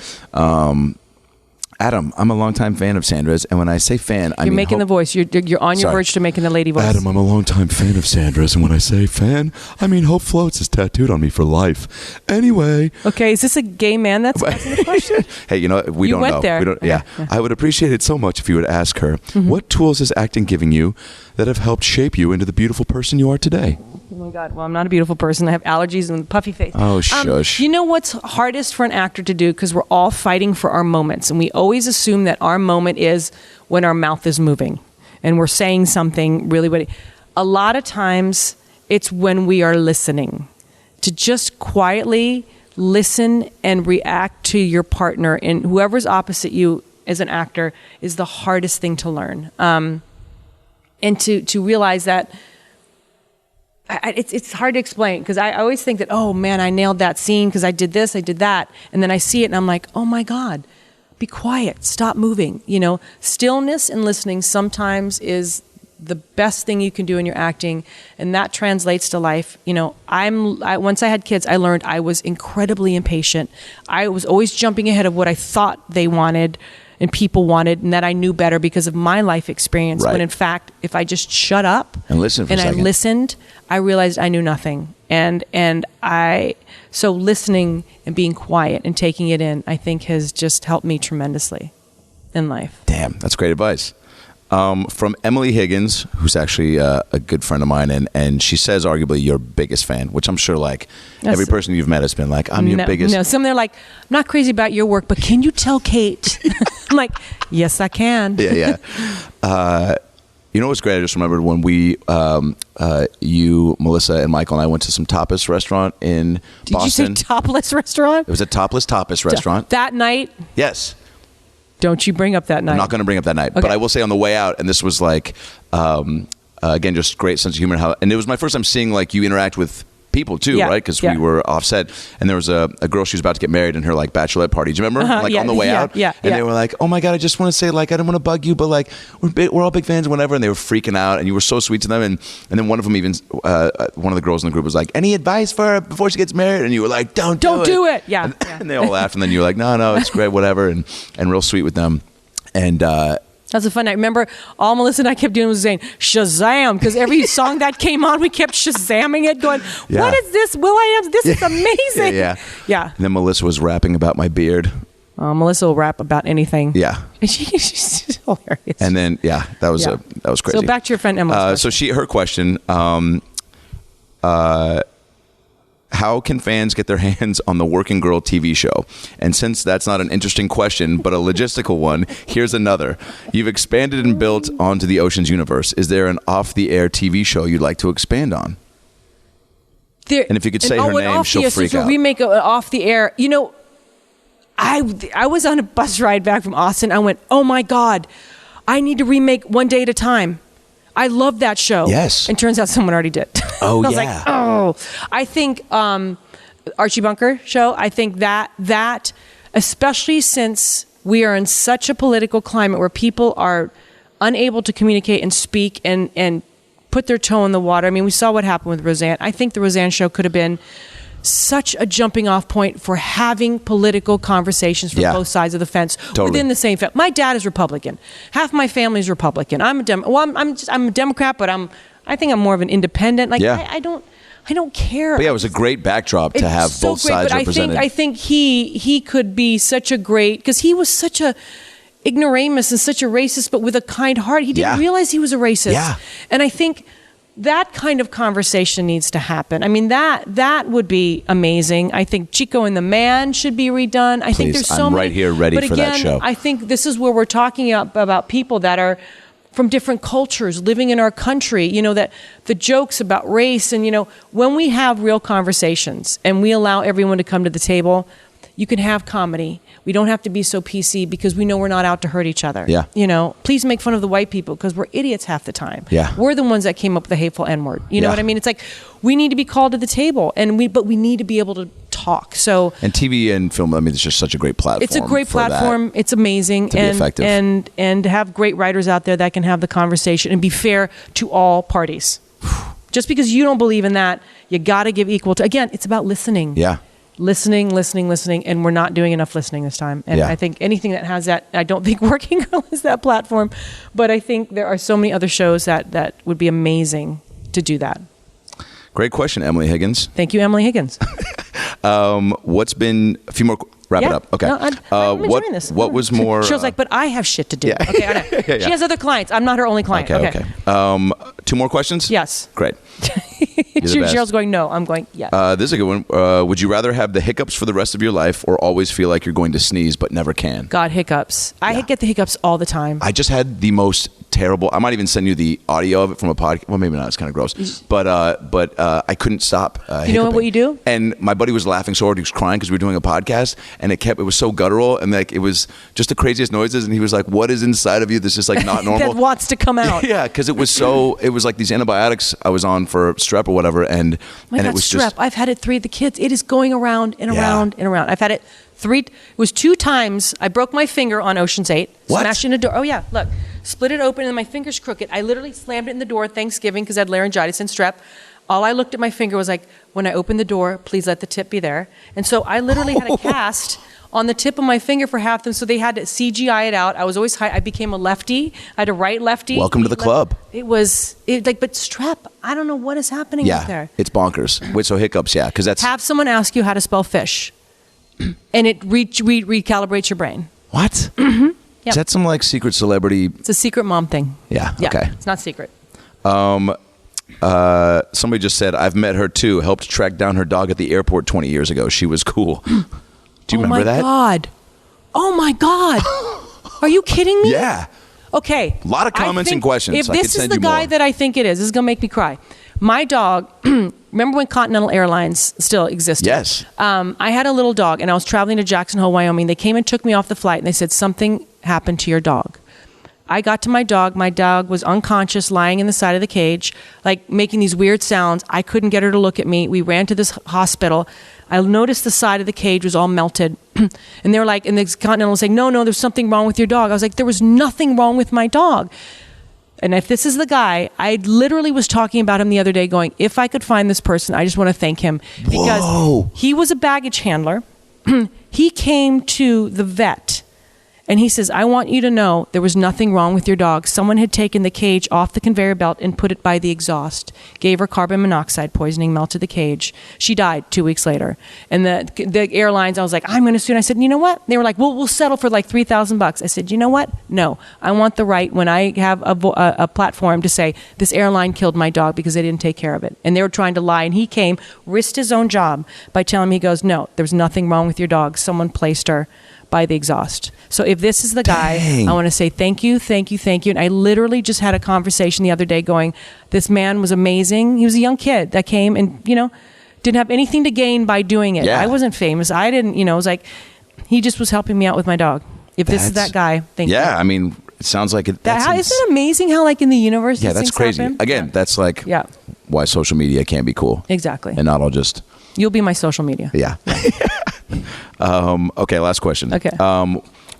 Adam, I'm a longtime fan of Sandra's, and when I say fan, I mean... You're making the voice. You're on your verge to making the lady voice. Adam, I'm a longtime fan of Sandra's, and when I say fan, I mean Hope Floats is tattooed on me for life. Anyway... Okay, is this a gay man that's asking the question? Hey, you know, we don't know. There. We don't, yeah. I would appreciate it so much if you would ask her, what tools is acting giving you that have helped shape you into the beautiful person you are today? Oh my God. Well, I'm not a beautiful person. I have allergies and a puffy face. Oh, shush. You know what's hardest for an actor to do? Because we're all fighting for our moments. And we always assume that our moment is when our mouth is moving and we're saying something really witty. A lot of times it's when we are listening. To just quietly listen and react to your partner and whoever's opposite you as an actor is the hardest thing to learn. And to realize that it's hard to explain because I always think that, oh man, I nailed that scene because I did this, I did that. And then I see it and I'm like, oh my God, be quiet, stop moving. You know, stillness and listening sometimes is the best thing you can do in your acting. And that translates to life. You know, once I had kids, I learned I was incredibly impatient. I was always jumping ahead of what I thought they wanted and people wanted, and that I knew better because of my life experience. Right. When in fact, if I just shut up and listen for a second. I listened, I realized I knew nothing. So listening and being quiet and taking it in, I think has just helped me tremendously in life. Damn, that's great advice. From Emily Higgins, who's actually a good friend of mine, and she says arguably your biggest fan, which I'm sure every person you've met has been like, I'm your biggest. No, some they're like, I'm not crazy about your work, but can you tell Kate? I'm like, yes, I can. Yeah. You know what's great? I just remembered when we, you, Melissa, and Michael and I went to some tapas restaurant in Boston. Did you say topless restaurant? It was a topless tapas restaurant. That night? Yes. Don't you bring up that night. I'm not going to bring up that night. Okay. But I will say on the way out, and this was like, again, just great sense of humor. And it was my first time seeing you interact with people too, right? Because we were offset. And there was a girl, she was about to get married in her bachelorette party. Do you remember? On the way out? Yeah. And they were like, oh my God, I just want to say I didn't want to bug you, but we're all big fans and whatever. And they were freaking out and you were so sweet to them. And then one of them even, one of the girls in the group was like, any advice for her before she gets married? And you were like, don't do it. Yeah. And they all laughed. And then you were like, no, it's great, whatever. And real sweet with them. And, that was a fun night. Remember, all Melissa and I kept doing was saying Shazam, because every song that came on, we kept Shazamming it, going, what is this? Will.i.am? This is amazing. Yeah. And then Melissa was rapping about my beard. Melissa will rap about anything. Yeah. She's hilarious. And then, that was crazy. So back to your friend Emma. So her question, how can fans get their hands on the Working Girl TV show? And since that's not an interesting question, but a logistical one, here's another. You've expanded and built onto the Ocean's universe. Is there an off-the-air TV show you'd like to expand on? And if you could say her name, she'll freak out. Remake off the air. You know, I was on a bus ride back from Austin. I went, oh my God, I need to remake One Day at a Time. I love that show. Yes. And turns out someone already did. Oh, I was like, oh. I think Archie Bunker show, I think that, especially since we are in such a political climate where people are unable to communicate and speak and put their toe in the water. I mean, we saw what happened with Roseanne. I think the Roseanne show could have been such a jumping off point for having political conversations from both sides of the fence within the same family. My dad is Republican. Half my family is Republican. I'm a Democrat, but I think I'm more of an independent. I don't care. But it was a great backdrop to have both sides represented. I think he could be such a great, because he was such a ignoramus and such a racist, but with a kind heart. He didn't realize he was a racist. Yeah. And I think that kind of conversation needs to happen. I mean, that would be amazing. I think Chico and the Man should be redone. I think there's so many. I'm right here ready for that show. I think this is where we're talking about people that are from different cultures living in our country, that the jokes about race and, when we have real conversations and we allow everyone to come to the table, you can have comedy. We don't have to be so PC because we know we're not out to hurt each other. Yeah. Please make fun of the white people because we're idiots half the time. Yeah. We're the ones that came up with the hateful N-word. You know what I mean? It's like we need to be called to the table, but we need to be able to talk. So and TV and film, it's just such a great platform. It's a great platform. It's amazing, to be effective. and to have great writers out there that can have the conversation and be fair to all parties. Just because you don't believe in that, you got to give equal to. Again, it's about listening. Yeah. Listening, and we're not doing enough listening this time. And I think anything that has that, I don't think Working Girl is that platform, but I think there are so many other shows that would be amazing to do that. Great question, Emily Higgins. Thank you, Emily Higgins. What's been a few more? Wrap it up. Okay. No, I'm enjoying this. What was more? She was like, but I have shit to do. Yeah. Okay, I know. She has other clients. I'm not her only client. Okay. 2 more questions? Yes. Great. You're the best. Cheryl's going, no. I'm going, yes. This is a good one. Would you rather have the hiccups for the rest of your life or always feel like you're going to sneeze but never can? God, hiccups. I get the hiccups all the time. I just had the most terrible. I might even send you the audio of it from a podcast. Well, maybe not. It's kind of gross. But I couldn't stop hiccuping. You know what you do? And my buddy was laughing so hard he was crying because we were doing a podcast, and it was so guttural, and like it was just the craziest noises, and he was like, "What is inside of you that's just like not normal?" That wants to come out. Yeah, because it was like these antibiotics I was on for strep or whatever, and it was strep. just. I've had it 3 of the kids. It is going around and around and around. I've had it 3. It was 2 times. I broke my finger on Ocean's 8. What? Smashed in a door. Oh yeah, look, split it open and my finger's crooked. I literally slammed it in the door Thanksgiving because I had laryngitis and strep. All I looked at my finger was like, when I opened the door, please let the tip be there. And so I literally had a cast on the tip of my finger for half them, so they had to CGI it out. I was always high. I became a lefty. I had a right lefty. Welcome to the club. But strep, I don't know what is happening out there. It's bonkers. Wait, so hiccups, because that's... Have someone ask you how to spell fish, and it recalibrates your brain. What? Mm-hmm. Yep. Is that some like secret celebrity... It's a secret mom thing. Yeah, okay. It's not secret. Somebody just said, I've met her too. Helped track down her dog at the airport 20 years ago. She was cool. Do you remember that? Oh my God. Are you kidding me? Yeah. Okay. A lot of comments and questions. If this is the guy that I think it is, this is going to make me cry. My dog, remember when Continental Airlines still existed? Yes. I had a little dog and I was traveling to Jackson Hole, Wyoming. They came and took me off the flight and they said, something happened to your dog. I got to my dog. My dog was unconscious, lying in the side of the cage, like making these weird sounds. I couldn't get her to look at me. We ran to this hospital. I noticed the side of the cage was all melted. And they were like, and the Continental was saying, no, there's something wrong with your dog. I was like, there was nothing wrong with my dog. And if this is the guy, I literally was talking about him the other day going, if I could find this person, I just want to thank him. Because he was a baggage handler. He came to the vet. And he says, I want you to know there was nothing wrong with your dog. Someone had taken the cage off the conveyor belt and put it by the exhaust, gave her carbon monoxide poisoning, melted the cage. She died 2 weeks later. And the airlines, I was like, I'm going to sue. And I said, you know what? They were like, well, we'll settle for like $3,000. I said, you know what? No, I want the right when I have a platform to say this airline killed my dog because they didn't take care of it. And they were trying to lie. And he came, risked his own job by telling me, he goes, no, there's nothing wrong with your dog. Someone placed her by the exhaust. So if this is the guy, I want to say thank you. And I literally just had a conversation the other day going, this man was amazing. He was a young kid that came and, didn't have anything to gain by doing it. Yeah. I wasn't famous. I didn't, it was like, he just was helping me out with my dog. If this is that guy, thank you. Yeah, I mean, it sounds like it. Isn't it amazing how like in the universe that's things crazy. happen? Again, that's like why social media can be cool. Exactly. And not all just... You'll be my social media. Yeah. Okay, last question. Okay.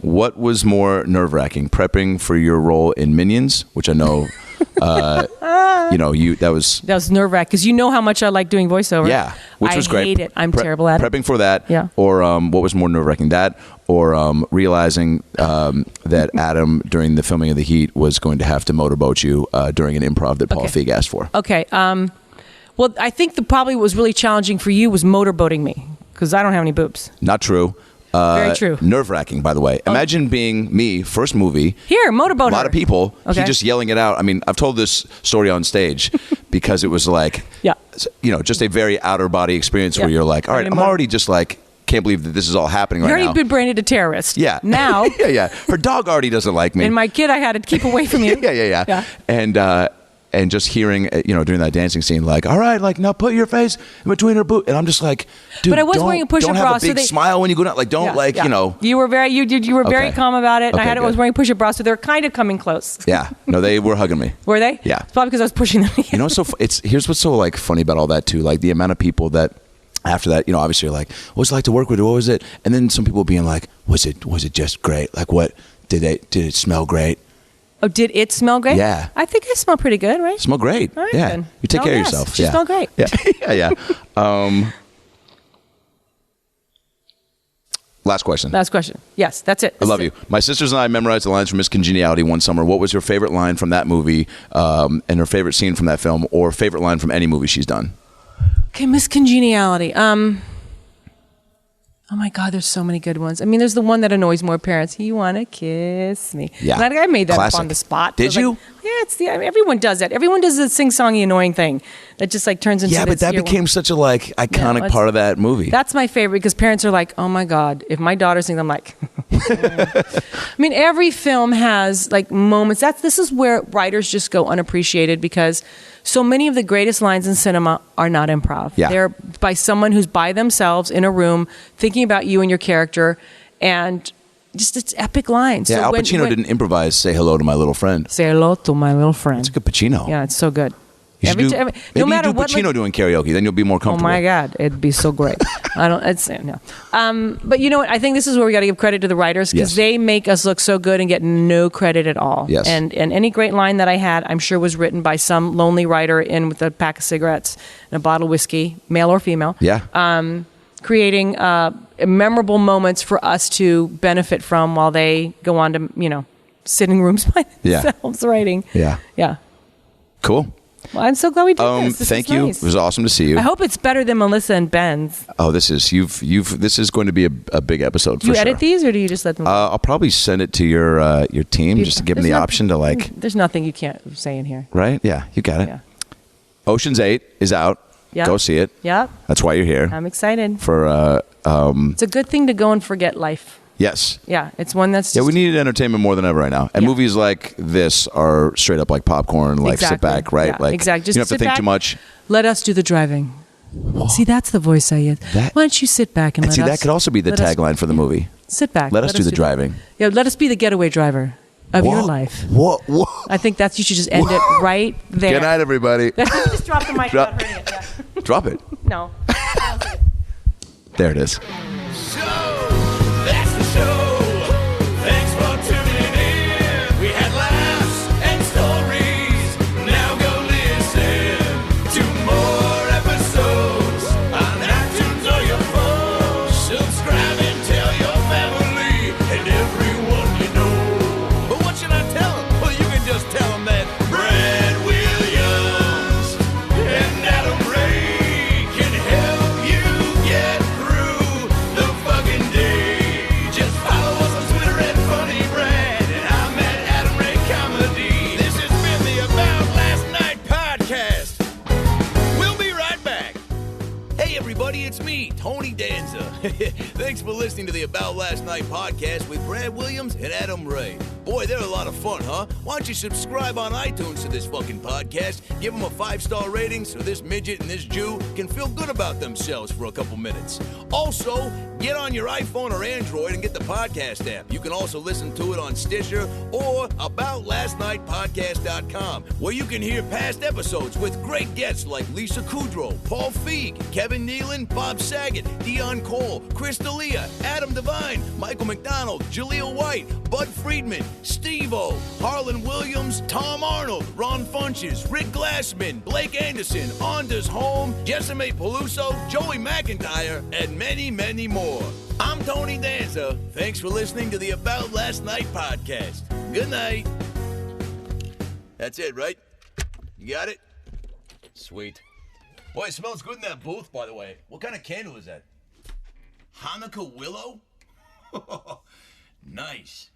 What was more nerve-wracking, prepping for your role in Minions, which I know, that was nerve-wracking because you know how much I like doing voiceover. Yeah, which was great. I hate it. I'm terrible at it. Prepping for that. Yeah. Or what was more nerve-wracking, that or realizing that Adam during the filming of The Heat was going to have to motorboat you during an improv that Paul Feig asked for. Okay. Well, I think probably what was really challenging for you was motorboating me because I don't have any boobs. Not true. Very true. Nerve-wracking, by the way. Imagine being me, first movie. Here, motorboat a lot her. of people. Okay. He just yelling it out. I mean, I've told this story on stage because it was like, just a very outer body experience where you're like, all right, I'm already just like can't believe that this is all happening right now. You already been branded a terrorist. Yeah. Now. yeah. Her dog already doesn't like me. And my kid, I had to keep away from you. yeah. And just hearing, during that dancing scene, like, all right, like, now put your face in between her boot. And I'm just like, dude, but I was wearing a push-up don't bra, have a big smile when you go down. Like, don't You were very, you were very calm about it. Okay, I was wearing push-up bra, so they're kind of coming close. Yeah. No, they were hugging me. Were they? Yeah. It's probably because I was pushing them. Here's what's so like funny about all that too. Like the amount of people that after that, obviously you're like, what's it like to work with her? What was it? And then some people being like, was it just great? Like what, did it smell great? Oh, did it smell great? Yeah. I think it smelled pretty good, right? Smell great. Right, yeah. then. You take care of yourself. She smelled great. Yeah. yeah. Last question. Yes, that's it. I love you. My sisters and I memorized the lines from Miss Congeniality one summer. What was your favorite line from that movie and her favorite scene from that film or favorite line from any movie she's done? Okay, Miss Congeniality. Oh my God, there's so many good ones. I mean, there's the one that annoys more parents. You want to kiss me? Yeah, I made that classic. up on the spot. Did you? Everyone does that. Everyone does the sing-songy annoying thing that just like turns into. Yeah, but that became such a like iconic part of that movie. That's my favorite because parents are like, oh my God, if my daughter sings, I'm like. I mean, every film has like moments. This is where writers just go unappreciated because so many of the greatest lines in cinema are not improv. Yeah. They're by someone who's by themselves in a room thinking about you and your character, and just it's epic lines. Yeah, so Al Pacino didn't improvise "Say hello to my little friend." Say hello to my little friend. It's a good Pacino. Yeah, it's so good. Maybe no matter you do what, Pacino doing karaoke, then you'll be more comfortable. Oh my God, it'd be so great. No. But you know what? I think this is where we got to give credit to the writers because they make us look so good and get no credit at all. Yes. And any great line that I had, I'm sure was written by some lonely writer in with a pack of cigarettes and a bottle of whiskey, male or female. Yeah. Creating memorable moments for us to benefit from while they go on to sitting rooms by themselves writing. Yeah. Yeah. Cool. Well, I'm so glad we did this. Thank you. Nice. It was awesome to see you. I hope it's better than Melissa and Ben's. Oh, this is this is going to be a big episode. Do you edit these or do you just let them? I'll probably send it to your team just to give them the option to like. There's nothing you can't say in here. Right? Yeah, you got it. Yeah. Ocean's 8 is out. Yep. Go see it. Yep. That's why you're here. I'm excited. For it's a good thing to go and forget life. Yes. Yeah, it's one that's just, we need entertainment more than ever right now. And movies like this are straight up like popcorn, like sit back, right? Yeah, like exactly. Just you don't have to think too much. Let us do the driving. Whoa. See, that's the voice I use. Why don't you sit back and let us? That could also be the tagline for the movie. Sit back. Let us do the driving. Yeah, let us be the getaway driver of your life. Whoa. I think you should just end it right there. Good night, everybody. Just drop the mic without hurting it. Yeah. Drop it. No. There it is. So, that's the show. Thanks for tuning in. We had laughs and stories. Now go listen to more episodes on iTunes or your phone. Subscribe and tell your family and everyone you know. But what should I tell them? Well, you can just tell them that Brad Williams and Adam Ray can help you get through the fucking day. Just follow us on Twitter at Funny Brad, and I'm at Adam Ray Comedy. This has been the About Last Night podcast. We'll be right back. Hey everybody, it's me, Tony Danza. Thanks for listening to the About Last Night podcast with Brad Williams and Adam Ray. Boy, they're a lot of fun, huh? Why don't you subscribe on iTunes to this fucking podcast, give them a 5-star rating so this midget and this Jew can feel good about themselves for a couple minutes. Also, get on your iPhone or Android and get the podcast app. You can also listen to it on Stitcher or aboutlastnightpodcast.com, where you can hear past episodes with great guests like Lisa Kudrow, Paul Feig, Kevin Nealon, Bob Saget, Dion Cole, Chris D'Elia, Adam Devine, Michael McDonald, Jaleel White, Bud Friedman, Steve-O, Harlan Williams, Tom Arnold, Ron Funches, Rick Glassman, Blake Anderson, Anders Holm, Jessime Peluso, Joey McIntyre, and many, many more. I'm Tony Danza. Thanks for listening to the About Last Night podcast. Good night. That's it, right? You got it? Sweet. Boy, it smells good in that booth, by the way. What kind of candle is that? Hanukkah willow? Nice.